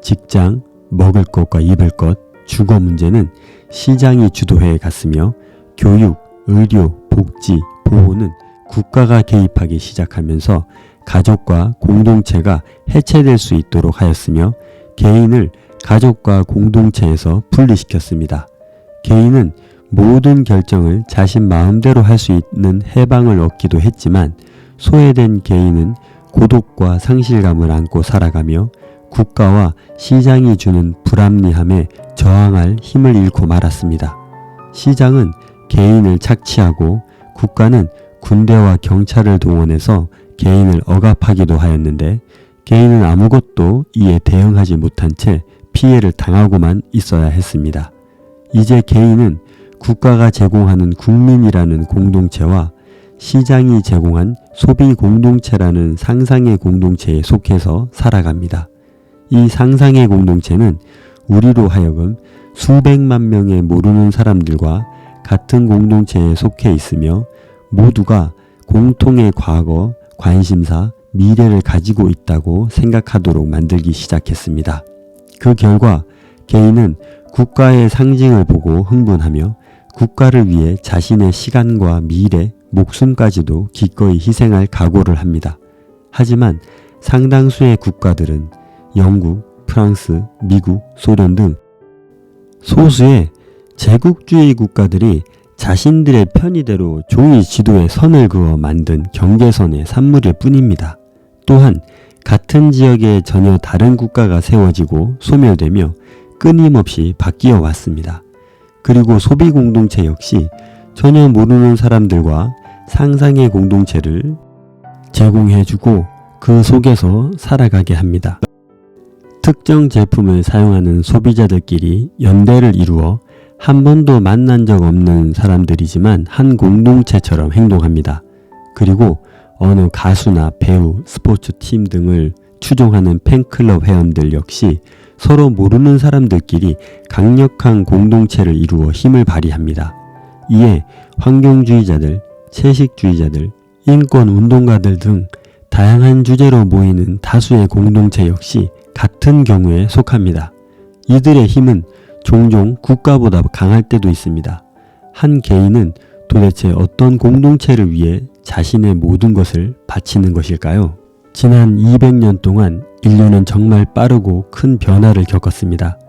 직장, 먹을 것과 입을 것, 주거 문제는 시장이 주도해 갔으며 교육, 의료, 복지, 보호는 국가가 개입하기 시작하면서 가족과 공동체가 해체될 수 있도록 하였으며 개인을 가족과 공동체에서 분리시켰습니다. 개인은 모든 결정을 자신 마음대로 할 수 있는 해방을 얻기도 했지만 소외된 개인은 고독과 상실감을 안고 살아가며 국가와 시장이 주는 불합리함에 저항할 힘을 잃고 말았습니다. 시장은 개인을 착취하고 국가는 군대와 경찰을 동원해서 개인을 억압하기도 하였는데 개인은 아무것도 이에 대응하지 못한 채 피해를 당하고만 있어야 했습니다. 이제 개인은 국가가 제공하는 국민이라는 공동체와 시장이 제공한 소비 공동체라는 상상의 공동체에 속해서 살아갑니다. 이 상상의 공동체는 우리로 하여금 수백만 명의 모르는 사람들과 같은 공동체에 속해 있으며 모두가 공통의 과거, 관심사, 미래를 가지고 있다고 생각하도록 만들기 시작했습니다. 그 결과 개인은 국가의 상징을 보고 흥분하며 국가를 위해 자신의 시간과 미래, 목숨까지도 기꺼이 희생할 각오를 합니다. 하지만 상당수의 국가들은 영국, 프랑스, 미국, 소련 등 소수의 제국주의 국가들이 자신들의 편의대로 종이 지도에 선을 그어 만든 경계선의 산물일 뿐입니다. 또한 같은 지역에 전혀 다른 국가가 세워지고 소멸되며 끊임없이 바뀌어 왔습니다. 그리고 소비 공동체 역시 전혀 모르는 사람들과 상상의 공동체를 제공해주고 그 속에서 살아가게 합니다. 특정 제품을 사용하는 소비자들끼리 연대를 이루어 한 번도 만난 적 없는 사람들이지만 한 공동체처럼 행동합니다. 그리고 어느 가수나 배우, 스포츠팀 등을 추종하는 팬클럽 회원들 역시 서로 모르는 사람들끼리 강력한 공동체를 이루어 힘을 발휘합니다. 이에 환경주의자들, 채식주의자들, 인권운동가들 등 다양한 주제로 모이는 다수의 공동체 역시 같은 경우에 속합니다. 이들의 힘은 종종 국가보다 강할 때도 있습니다. 한 개인은 도대체 어떤 공동체를 위해 자신의 모든 것을 바치는 것일까요? 지난 200년 동안 인류는 정말 빠르고 큰 변화를 겪었습니다.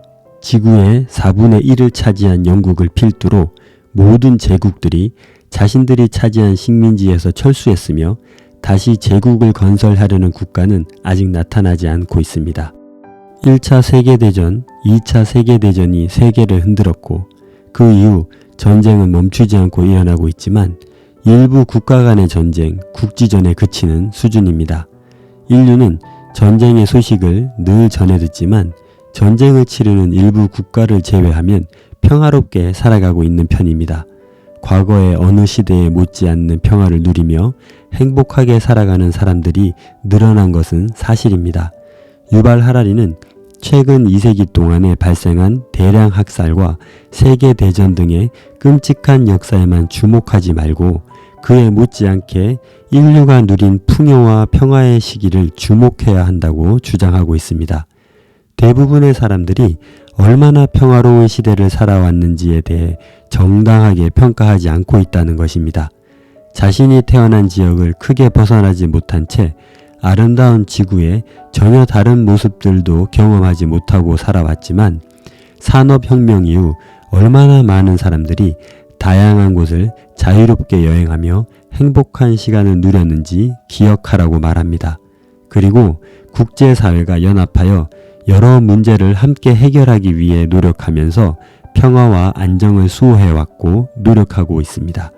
지구의 4분의 1을 차지한 영국을 필두로 모든 제국들이 자신들이 차지한 식민지에서 철수했으며 다시 제국을 건설하려는 국가는 아직 나타나지 않고 있습니다. 1차 세계대전, 2차 세계대전이 세계를 흔들었고 그 이후 전쟁은 멈추지 않고 일어나고 있지만 일부 국가 간의 전쟁, 국지전에 그치는 수준입니다. 인류는 전쟁의 소식을 늘 전해 듣지만 전쟁을 치르는 일부 국가를 제외하면 평화롭게 살아가고 있는 편입니다. 과거의 어느 시대에 못지않는 평화를 누리며 행복하게 살아가는 사람들이 늘어난 것은 사실입니다. 유발 하라리는 최근 2세기 동안에 발생한 대량 학살과 세계대전 등의 끔찍한 역사에만 주목하지 말고 그에 못지않게 인류가 누린 풍요와 평화의 시기를 주목해야 한다고 주장하고 있습니다. 대부분의 사람들이 얼마나 평화로운 시대를 살아왔는지에 대해 정당하게 평가하지 않고 있다는 것입니다. 자신이 태어난 지역을 크게 벗어나지 못한 채 아름다운 지구의 전혀 다른 모습들도 경험하지 못하고 살아왔지만 산업혁명 이후 얼마나 많은 사람들이 다양한 곳을 자유롭게 여행하며 행복한 시간을 누렸는지 기억하라고 말합니다. 그리고 국제사회가 연합하여 여러 문제를 함께 해결하기 위해 노력하면서 평화와 안정을 수호해왔고 노력하고 있습니다.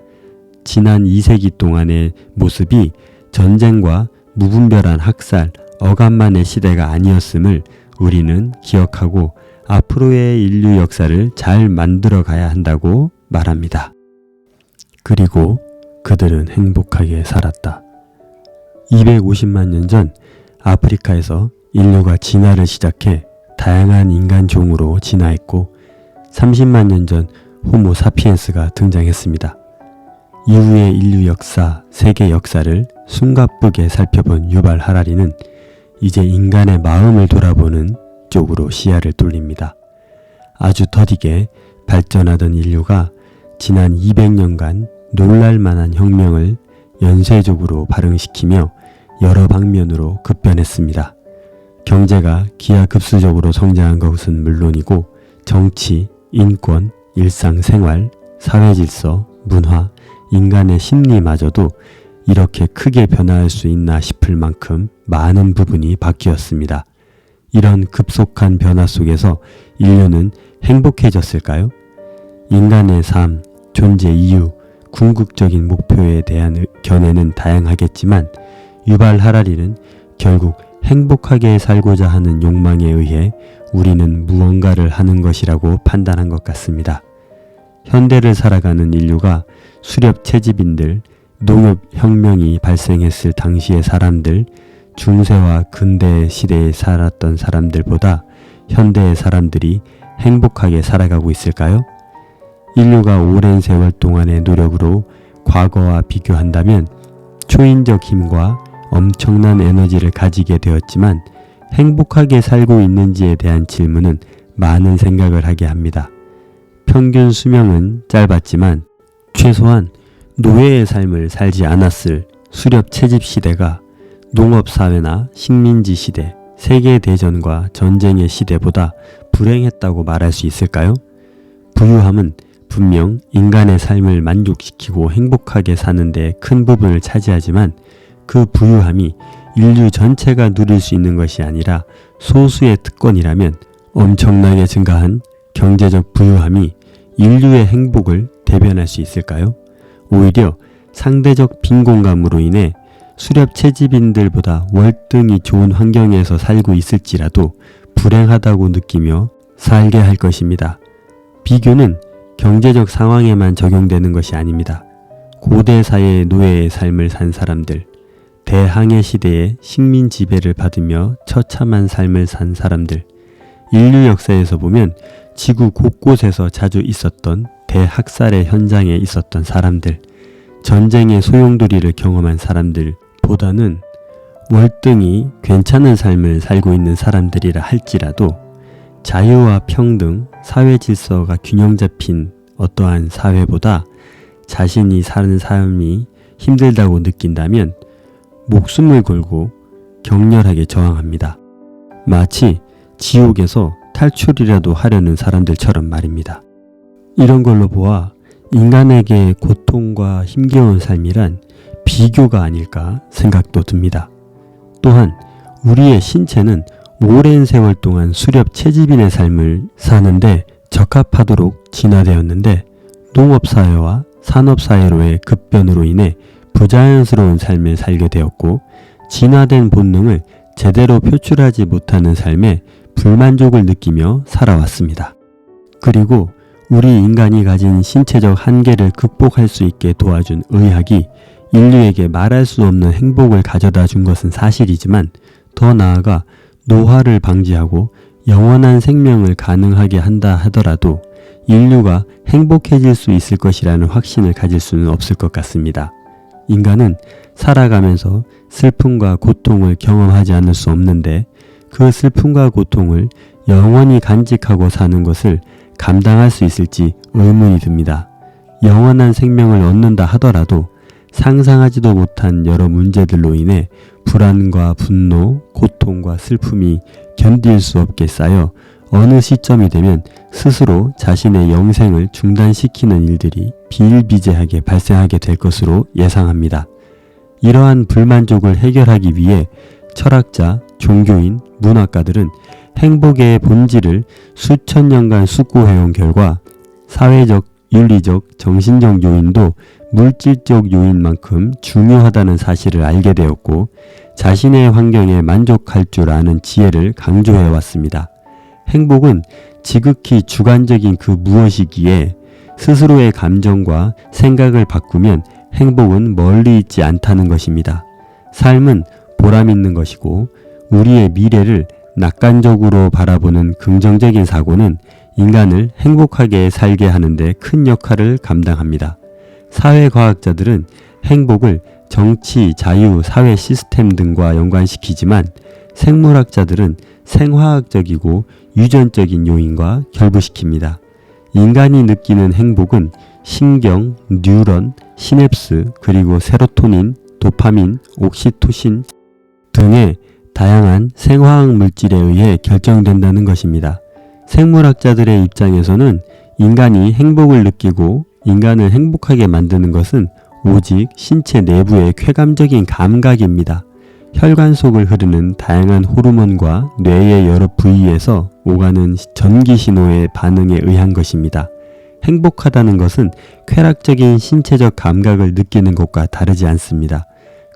지난 2세기 동안의 모습이 전쟁과 무분별한 학살, 억압만의 시대가 아니었음을 우리는 기억하고 앞으로의 인류 역사를 잘 만들어 가야 한다고 말합니다. 그리고 그들은 행복하게 살았다. 250만 년 전 아프리카에서 인류가 진화를 시작해 다양한 인간 종으로 진화했고 30만 년 전 호모 사피엔스가 등장했습니다. 이후의 인류 역사, 세계 역사를 숨가쁘게 살펴본 유발 하라리는 이제 인간의 마음을 돌아보는 쪽으로 시야를 돌립니다. 아주 더디게 발전하던 인류가 지난 200년간 놀랄만한 혁명을 연쇄적으로 발흥시키며 여러 방면으로 급변했습니다. 경제가 기하급수적으로 성장한 것은 물론이고 정치, 인권, 일상생활, 사회질서, 문화, 인간의 심리마저도 이렇게 크게 변화할 수 있나 싶을 만큼 많은 부분이 바뀌었습니다. 이런 급속한 변화 속에서 인류는 행복해졌을까요? 인간의 삶, 존재 이유, 궁극적인 목표에 대한 견해는 다양하겠지만 유발 하라리는 결국 행복하게 살고자 하는 욕망에 의해 우리는 무언가를 하는 것이라고 판단한 것 같습니다. 현대를 살아가는 인류가 수렵 채집인들, 농업혁명이 발생했을 당시의 사람들, 중세와 근대 시대에 살았던 사람들보다 현대의 사람들이 행복하게 살아가고 있을까요? 인류가 오랜 세월 동안의 노력으로 과거와 비교한다면 초인적 힘과 엄청난 에너지를 가지게 되었지만 행복하게 살고 있는지에 대한 질문은 많은 생각을 하게 합니다. 평균 수명은 짧았지만 최소한 노예의 삶을 살지 않았을 수렵 채집 시대가 농업사회나 식민지 시대, 세계대전과 전쟁의 시대보다 불행했다고 말할 수 있을까요? 부유함은 분명 인간의 삶을 만족시키고 행복하게 사는 데 큰 부분을 차지하지만 그 부유함이 인류 전체가 누릴 수 있는 것이 아니라 소수의 특권이라면 엄청나게 증가한 경제적 부유함이 인류의 행복을 대변할 수 있을까요? 오히려 상대적 빈곤감으로 인해 수렵 채집인들보다 월등히 좋은 환경에서 살고 있을지라도 불행하다고 느끼며 살게 할 것입니다. 비교는 경제적 상황에만 적용되는 것이 아닙니다. 고대 사회의 노예의 삶을 산 사람들, 대항해 시대에 식민 지배를 받으며 처참한 삶을 산 사람들, 인류 역사에서 보면 지구 곳곳에서 자주 있었던 대학살의 현장에 있었던 사람들, 전쟁의 소용돌이를 경험한 사람들보다는 월등히 괜찮은 삶을 살고 있는 사람들이라 할지라도 자유와 평등, 사회 질서가 균형 잡힌 어떠한 사회보다 자신이 사는 삶이 힘들다고 느낀다면 목숨을 걸고 격렬하게 저항합니다. 마치 지옥에서 탈출이라도 하려는 사람들처럼 말입니다. 이런 걸로 보아 인간에게 고통과 힘겨운 삶이란 비교가 아닐까 생각도 듭니다. 또한 우리의 신체는 오랜 세월 동안 수렵 채집인의 삶을 사는데 적합하도록 진화되었는데 농업사회와 산업사회로의 급변으로 인해 부자연스러운 삶을 살게 되었고 진화된 본능을 제대로 표출하지 못하는 삶에 불만족을 느끼며 살아왔습니다. 그리고 우리 인간이 가진 신체적 한계를 극복할 수 있게 도와준 의학이 인류에게 말할 수 없는 행복을 가져다 준 것은 사실이지만 더 나아가 노화를 방지하고 영원한 생명을 가능하게 한다 하더라도 인류가 행복해질 수 있을 것이라는 확신을 가질 수는 없을 것 같습니다. 인간은 살아가면서 슬픔과 고통을 경험하지 않을 수 없는데 그 슬픔과 고통을 영원히 간직하고 사는 것을 감당할 수 있을지 의문이 듭니다. 영원한 생명을 얻는다 하더라도 상상하지도 못한 여러 문제들로 인해 불안과 분노, 고통과 슬픔이 견딜 수 없게 쌓여 어느 시점이 되면 스스로 자신의 영생을 중단시키는 일들이 비일비재하게 발생하게 될 것으로 예상합니다. 이러한 불만족을 해결하기 위해 철학자, 종교인, 문학가들은 행복의 본질을 수천 년간 숙고해온 결과 사회적, 윤리적, 정신적 요인도 물질적 요인만큼 중요하다는 사실을 알게 되었고 자신의 환경에 만족할 줄 아는 지혜를 강조해왔습니다. 행복은 지극히 주관적인 그 무엇이기에 스스로의 감정과 생각을 바꾸면 행복은 멀리 있지 않다는 것입니다. 삶은 보람 있는 것이고 우리의 미래를 낙관적으로 바라보는 긍정적인 사고는 인간을 행복하게 살게 하는데 큰 역할을 감당합니다. 사회과학자들은 행복을 정치, 자유, 사회 시스템 등과 연관시키지만 생물학자들은 생화학적이고 유전적인 요인과 결부시킵니다. 인간이 느끼는 행복은 신경, 뉴런, 시냅스, 그리고 세로토닌, 도파민, 옥시토신 등의 다양한 생화학 물질에 의해 결정된다는 것입니다. 생물학자들의 입장에서는 인간이 행복을 느끼고 인간을 행복하게 만드는 것은 오직 신체 내부의 쾌감적인 감각입니다. 혈관 속을 흐르는 다양한 호르몬과 뇌의 여러 부위에서 오가는 전기 신호의 반응에 의한 것입니다. 행복하다는 것은 쾌락적인 신체적 감각을 느끼는 것과 다르지 않습니다.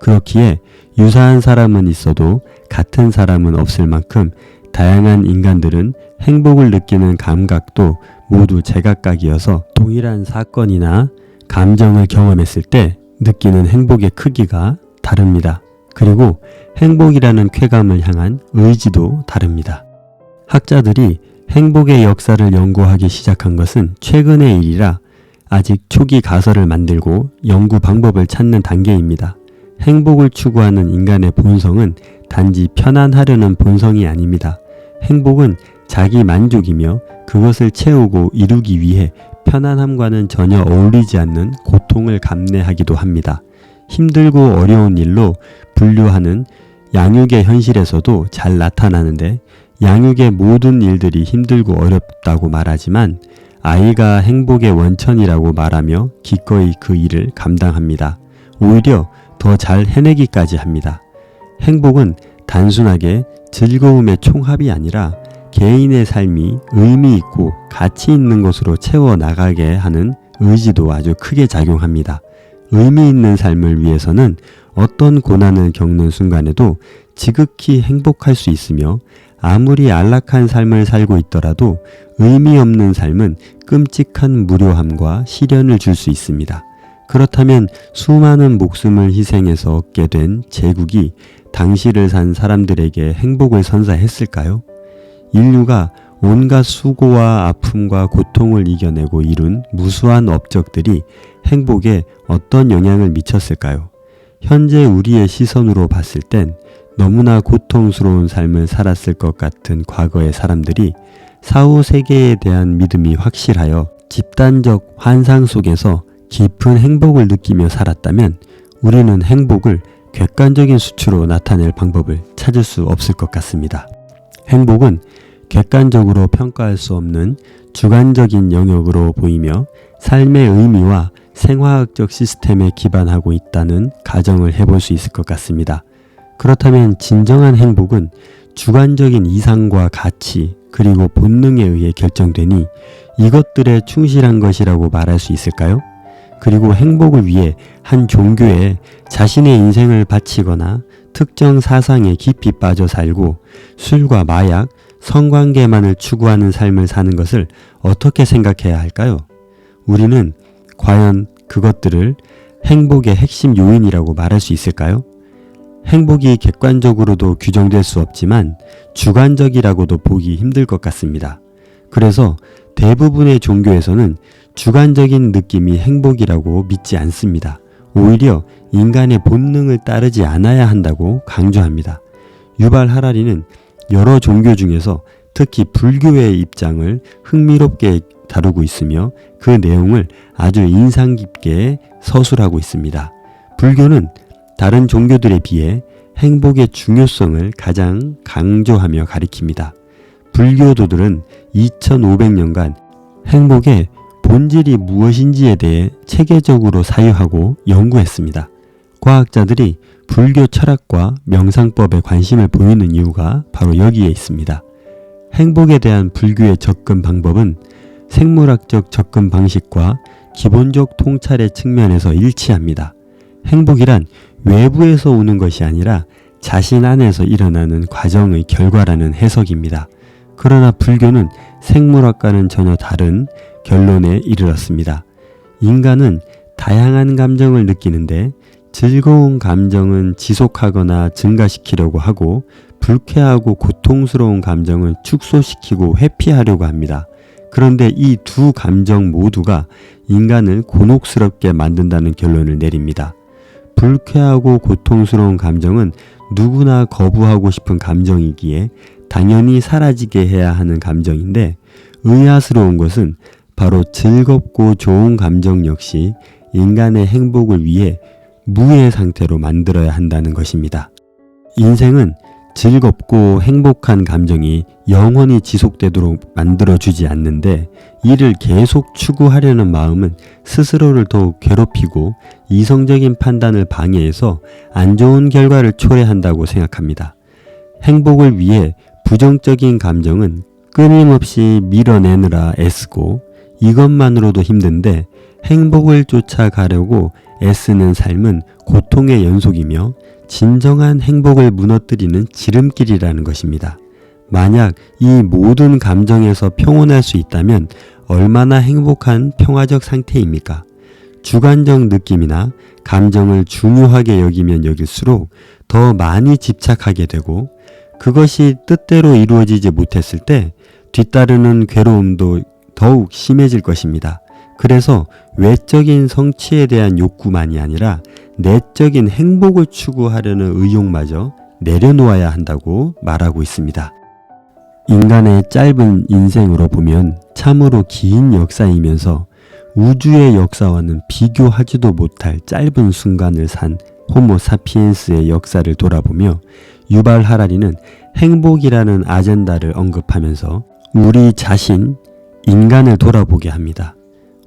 그렇기에 유사한 사람은 있어도 같은 사람은 없을 만큼 다양한 인간들은 행복을 느끼는 감각도 모두 제각각이어서 동일한 사건이나 감정을 경험했을 때 느끼는 행복의 크기가 다릅니다. 그리고 행복이라는 쾌감을 향한 의지도 다릅니다. 학자들이 행복의 역사를 연구하기 시작한 것은 최근의 일이라 아직 초기 가설을 만들고 연구 방법을 찾는 단계입니다. 행복을 추구하는 인간의 본성은 단지 편안하려는 본성이 아닙니다. 행복은 자기 만족이며 그것을 채우고 이루기 위해 편안함과는 전혀 어울리지 않는 고통을 감내하기도 합니다. 힘들고 어려운 일로 분류하는 양육의 현실에서도 잘 나타나는데 양육의 모든 일들이 힘들고 어렵다고 말하지만 아이가 행복의 원천이라고 말하며 기꺼이 그 일을 감당합니다. 오히려 더 잘 해내기까지 합니다. 행복은 단순하게 즐거움의 총합이 아니라 개인의 삶이 의미 있고 가치 있는 것으로 채워나가게 하는 의지도 아주 크게 작용합니다. 의미 있는 삶을 위해서는 어떤 고난을 겪는 순간에도 지극히 행복할 수 있으며 아무리 안락한 삶을 살고 있더라도 의미 없는 삶은 끔찍한 무료함과 시련을 줄 수 있습니다. 그렇다면 수많은 목숨을 희생해서 얻게 된 제국이 당시를 산 사람들에게 행복을 선사했을까요? 인류가 온갖 수고와 아픔과 고통을 이겨내고 이룬 무수한 업적들이 행복에 어떤 영향을 미쳤을까요? 현재 우리의 시선으로 봤을 땐 너무나 고통스러운 삶을 살았을 것 같은 과거의 사람들이 사후 세계에 대한 믿음이 확실하여 집단적 환상 속에서 깊은 행복을 느끼며 살았다면 우리는 행복을 객관적인 수치로 나타낼 방법을 찾을 수 없을 것 같습니다. 행복은 객관적으로 평가할 수 없는 주관적인 영역으로 보이며 삶의 의미와 생화학적 시스템에 기반하고 있다는 가정을 해볼 수 있을 것 같습니다. 그렇다면 진정한 행복은 주관적인 이상과 가치 그리고 본능에 의해 결정되니 이것들에 충실한 것이라고 말할 수 있을까요? 그리고 행복을 위해 한 종교에 자신의 인생을 바치거나 특정 사상에 깊이 빠져 살고 술과 마약, 성관계만을 추구하는 삶을 사는 것을 어떻게 생각해야 할까요? 우리는 과연 그것들을 행복의 핵심 요인이라고 말할 수 있을까요? 행복이 객관적으로도 규정될 수 없지만 주관적이라고도 보기 힘들 것 같습니다. 그래서 대부분의 종교에서는 주관적인 느낌이 행복이라고 믿지 않습니다. 오히려 인간의 본능을 따르지 않아야 한다고 강조합니다. 유발 하라리는 여러 종교 중에서 특히 불교의 입장을 흥미롭게 다루고 있으며 그 내용을 아주 인상 깊게 서술하고 있습니다. 불교는 다른 종교들에 비해 행복의 중요성을 가장 강조하며 가리킵니다. 불교도들은 2500년간 행복의 본질이 무엇인지에 대해 체계적으로 사유하고 연구했습니다. 과학자들이 불교 철학과 명상법에 관심을 보이는 이유가 바로 여기에 있습니다. 행복에 대한 불교의 접근 방법은 생물학적 접근 방식과 기본적 통찰의 측면에서 일치합니다. 행복이란 외부에서 오는 것이 아니라 자신 안에서 일어나는 과정의 결과라는 해석입니다. 그러나 불교는 생물학과는 전혀 다른 결론에 이르렀습니다. 인간은 다양한 감정을 느끼는데 즐거운 감정은 지속하거나 증가시키려고 하고 불쾌하고 고통스러운 감정은 축소시키고 회피하려고 합니다. 그런데 이 두 감정 모두가 인간을 곤혹스럽게 만든다는 결론을 내립니다. 불쾌하고 고통스러운 감정은 누구나 거부하고 싶은 감정이기에 당연히 사라지게 해야 하는 감정인데 의아스러운 것은 바로 즐겁고 좋은 감정 역시 인간의 행복을 위해 무의 상태로 만들어야 한다는 것입니다. 인생은 즐겁고 행복한 감정이 영원히 지속되도록 만들어주지 않는데 이를 계속 추구하려는 마음은 스스로를 더욱 괴롭히고 이성적인 판단을 방해해서 안 좋은 결과를 초래한다고 생각합니다. 행복을 위해 부정적인 감정은 끊임없이 밀어내느라 애쓰고 이것만으로도 힘든데 행복을 쫓아가려고 애쓰는 삶은 고통의 연속이며 진정한 행복을 무너뜨리는 지름길이라는 것입니다. 만약 이 모든 감정에서 평온할 수 있다면 얼마나 행복한 평화적 상태입니까? 주관적 느낌이나 감정을 중요하게 여기면 여길수록 더 많이 집착하게 되고 그것이 뜻대로 이루어지지 못했을 때 뒤따르는 괴로움도 더욱 심해질 것입니다. 그래서 외적인 성취에 대한 욕구만이 아니라 내적인 행복을 추구하려는 의욕마저 내려놓아야 한다고 말하고 있습니다. 인간의 짧은 인생으로 보면 참으로 긴 역사이면서 우주의 역사와는 비교하지도 못할 짧은 순간을 산 호모 사피엔스의 역사를 돌아보며 유발 하라리는 행복이라는 아젠다를 언급하면서 우리 자신, 인간을 돌아보게 합니다.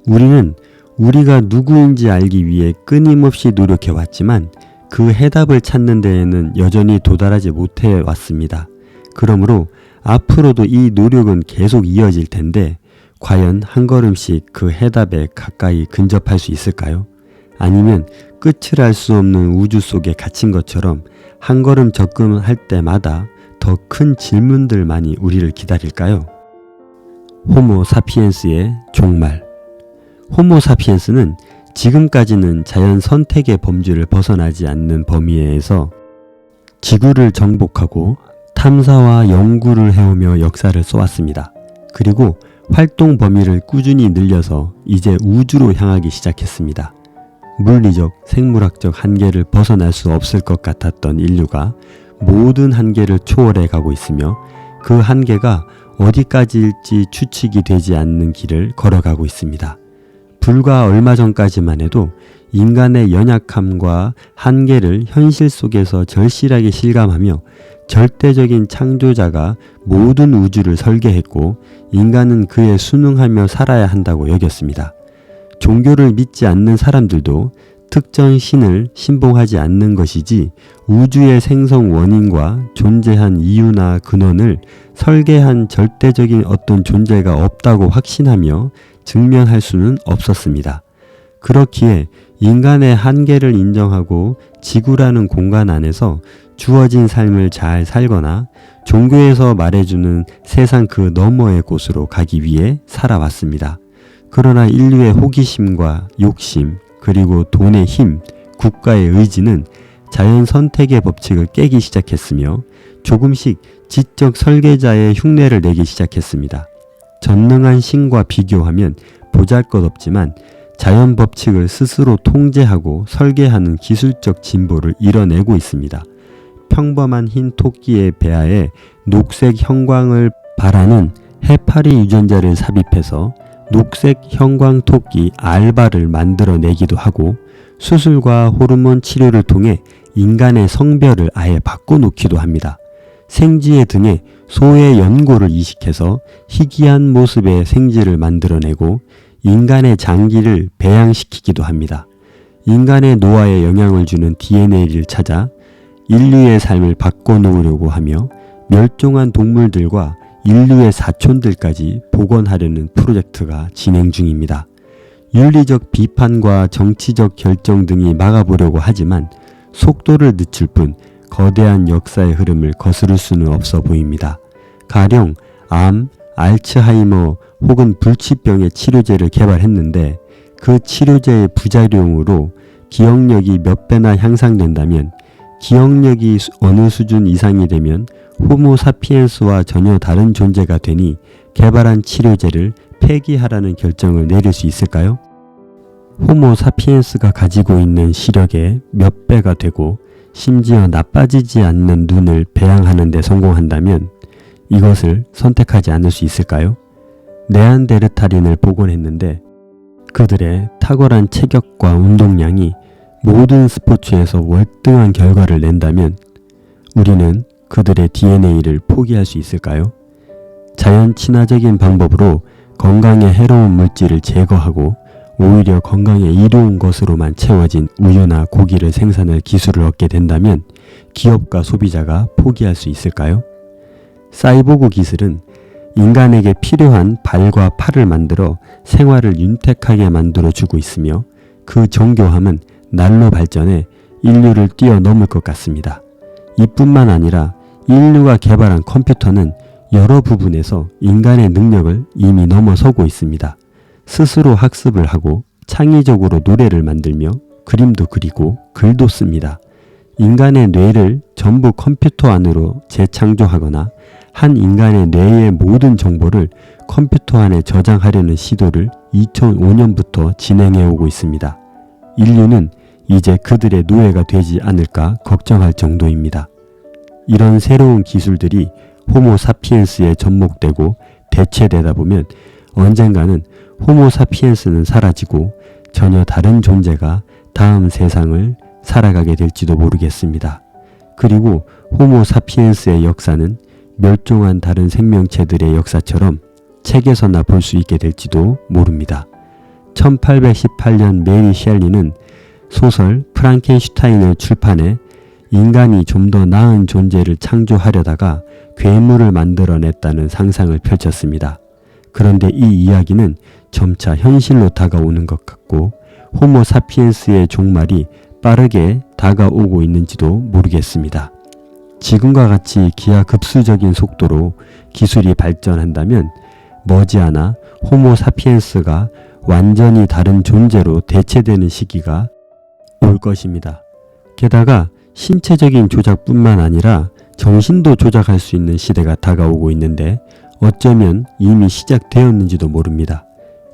우리는 우리가 누구인지 알기 위해 끊임없이 노력해 왔지만 그 해답을 찾는 데에는 여전히 도달하지 못해 왔습니다. 그러므로 앞으로도 이 노력은 계속 이어질 텐데 과연 한 걸음씩 그 해답에 가까이 근접할 수 있을까요? 아니면 끝을 알 수 없는 우주 속에 갇힌 것처럼 한 걸음 접근할 때마다 더 큰 질문들만이 우리를 기다릴까요? 호모 사피엔스의 종말. 호모 사피엔스는 지금까지는 자연 선택의 범주를 벗어나지 않는 범위에서 지구를 정복하고 탐사와 연구를 해오며 역사를 쏘았습니다. 그리고 활동 범위를 꾸준히 늘려서 이제 우주로 향하기 시작했습니다. 물리적, 생물학적 한계를 벗어날 수 없을 것 같았던 인류가 모든 한계를 초월해 가고 있으며 그 한계가 어디까지일지 추측이 되지 않는 길을 걸어가고 있습니다. 불과 얼마 전까지만 해도 인간의 연약함과 한계를 현실 속에서 절실하게 실감하며 절대적인 창조자가 모든 우주를 설계했고 인간은 그에 순응하며 살아야 한다고 여겼습니다. 종교를 믿지 않는 사람들도 특정 신을 신봉하지 않는 것이지 우주의 생성 원인과 존재한 이유나 근원을 설계한 절대적인 어떤 존재가 없다고 확신하며 증명할 수는 없었습니다. 그렇기에 인간의 한계를 인정하고 지구라는 공간 안에서 주어진 삶을 잘 살거나 종교에서 말해주는 세상 그 너머의 곳으로 가기 위해 살아왔습니다. 그러나 인류의 호기심과 욕심, 그리고 돈의 힘, 국가의 의지는 자연 선택의 법칙을 깨기 시작했으며 조금씩 지적 설계자의 흉내를 내기 시작했습니다. 전능한 신과 비교하면 보잘것없지만 자연 법칙을 스스로 통제하고 설계하는 기술적 진보를 이뤄내고 있습니다. 평범한 흰 토끼의 배아에 녹색 형광을 발하는 해파리 유전자를 삽입해서 녹색 형광 토끼 알바를 만들어내기도 하고 수술과 호르몬 치료를 통해 인간의 성별을 아예 바꿔놓기도 합니다. 생쥐의 등에 소의 연골을 이식해서 희귀한 모습의 생쥐를 만들어내고 인간의 장기를 배양시키기도 합니다. 인간의 노화에 영향을 주는 DNA를 찾아 인류의 삶을 바꿔놓으려고 하며 멸종한 동물들과 인류의 사촌들까지 복원하려는 프로젝트가 진행 중입니다. 윤리적 비판과 정치적 결정 등이 막아보려고 하지만 속도를 늦출 뿐 거대한 역사의 흐름을 거스를 수는 없어 보입니다. 가령 암, 알츠하이머 혹은 불치병의 치료제를 개발했는데 그 치료제의 부작용으로 기억력이 몇 배나 향상된다면 기억력이 어느 수준 이상이 되면 호모사피엔스와 전혀 다른 존재가 되니 개발한 치료제를 폐기하라는 결정을 내릴 수 있을까요? 호모사피엔스가 가지고 있는 시력의 몇 배가 되고 심지어 나빠지지 않는 눈을 배양하는 데 성공한다면 이것을 선택하지 않을 수 있을까요? 네안데르탈인을 복원했는데 그들의 탁월한 체격과 운동량이 모든 스포츠에서 월등한 결과를 낸다면 우리는 그들의 DNA를 포기할 수 있을까요? 자연 친화적인 방법으로 건강에 해로운 물질을 제거하고 오히려 건강에 이로운 것으로만 채워진 우유나 고기를 생산할 기술을 얻게 된다면 기업과 소비자가 포기할 수 있을까요? 사이보그 기술은 인간에게 필요한 발과 팔을 만들어 생활을 윤택하게 만들어주고 있으며 그 정교함은 날로 발전해 인류를 뛰어넘을 것 같습니다. 이뿐만 아니라 인류가 개발한 컴퓨터는 여러 부분에서 인간의 능력을 이미 넘어서고 있습니다. 스스로 학습을 하고 창의적으로 노래를 만들며 그림도 그리고 글도 씁니다. 인간의 뇌를 전부 컴퓨터 안으로 재창조하거나 한 인간의 뇌의 모든 정보를 컴퓨터 안에 저장하려는 시도를 2005년부터 진행해 오고 있습니다. 인류는 이제 그들의 노예가 되지 않을까 걱정할 정도입니다. 이런 새로운 기술들이 호모사피엔스에 접목되고 대체되다 보면 언젠가는 호모사피엔스는 사라지고 전혀 다른 존재가 다음 세상을 살아가게 될지도 모르겠습니다. 그리고 호모사피엔스의 역사는 멸종한 다른 생명체들의 역사처럼 책에서나 볼 수 있게 될지도 모릅니다. 1818년 메리 셸리는 소설 프랑켄슈타인을 출판해 인간이 좀 더 나은 존재를 창조하려다가 괴물을 만들어냈다는 상상을 펼쳤습니다. 그런데 이 이야기는 점차 현실로 다가오는 것 같고 호모사피엔스의 종말이 빠르게 다가오고 있는지도 모르겠습니다. 지금과 같이 기하급수적인 속도로 기술이 발전한다면 머지않아 호모사피엔스가 완전히 다른 존재로 대체되는 시기가 올 것입니다. 게다가 신체적인 조작뿐만 아니라 정신도 조작할 수 있는 시대가 다가오고 있는데 어쩌면 이미 시작되었는지도 모릅니다.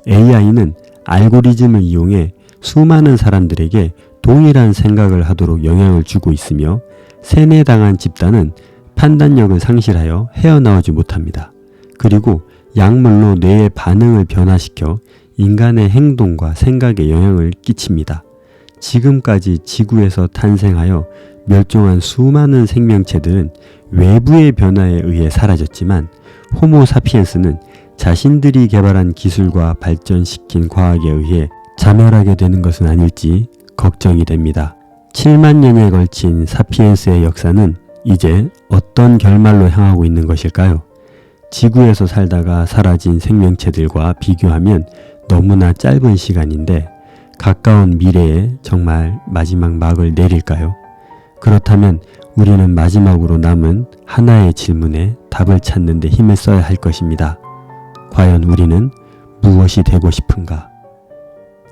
AI는 알고리즘을 이용해 수많은 사람들에게 동일한 생각을 하도록 영향을 주고 있으며 세뇌당한 집단은 판단력을 상실하여 헤어나오지 못합니다. 그리고 약물로 뇌의 반응을 변화시켜 인간의 행동과 생각에 영향을 끼칩니다. 지금까지 지구에서 탄생하여 멸종한 수많은 생명체들은 외부의 변화에 의해 사라졌지만 호모사피엔스는 자신들이 개발한 기술과 발전시킨 과학에 의해 자멸하게 되는 것은 아닐지 걱정이 됩니다. 7만 년에 걸친 사피엔스의 역사는 이제 어떤 결말로 향하고 있는 것일까요? 지구에서 살다가 사라진 생명체들과 비교하면 너무나 짧은 시간인데 가까운 미래에 정말 마지막 막을 내릴까요? 그렇다면 우리는 마지막으로 남은 하나의 질문에 답을 찾는 데 힘을 써야 할 것입니다. 과연 우리는 무엇이 되고 싶은가?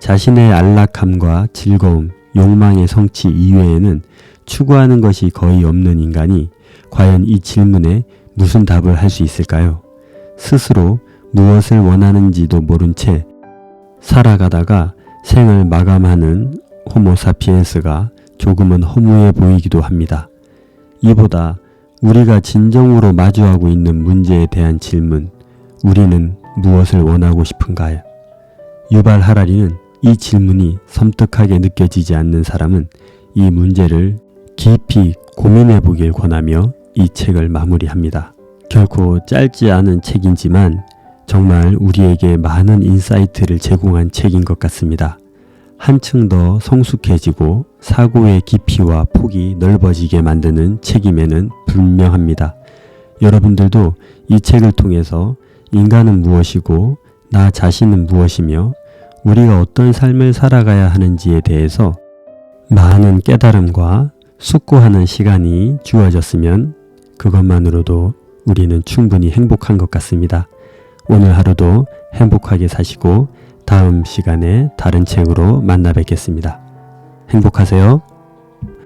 자신의 안락함과 즐거움, 욕망의 성취 이외에는 추구하는 것이 거의 없는 인간이 과연 이 질문에 무슨 답을 할 수 있을까요? 스스로 무엇을 원하는지도 모른 채 살아가다가 생을 마감하는 호모사피엔스가 조금은 허무해 보이기도 합니다. 이보다 우리가 진정으로 마주하고 있는 문제에 대한 질문, 우리는 무엇을 원하고 싶은가요? 유발 하라리는 이 질문이 섬뜩하게 느껴지지 않는 사람은 이 문제를 깊이 고민해 보길 권하며 이 책을 마무리합니다. 결코 짧지 않은 책이지만 정말 우리에게 많은 인사이트를 제공한 책인 것 같습니다. 한층 더 성숙해지고 사고의 깊이와 폭이 넓어지게 만드는 책임에는 분명합니다. 여러분들도 이 책을 통해서 인간은 무엇이고 나 자신은 무엇이며 우리가 어떤 삶을 살아가야 하는지에 대해서 많은 깨달음과 숙고하는 시간이 주어졌으면 그것만으로도 우리는 충분히 행복한 것 같습니다. 오늘 하루도 행복하게 사시고 다음 시간에 다른 책으로 만나 뵙겠습니다. 행복하세요.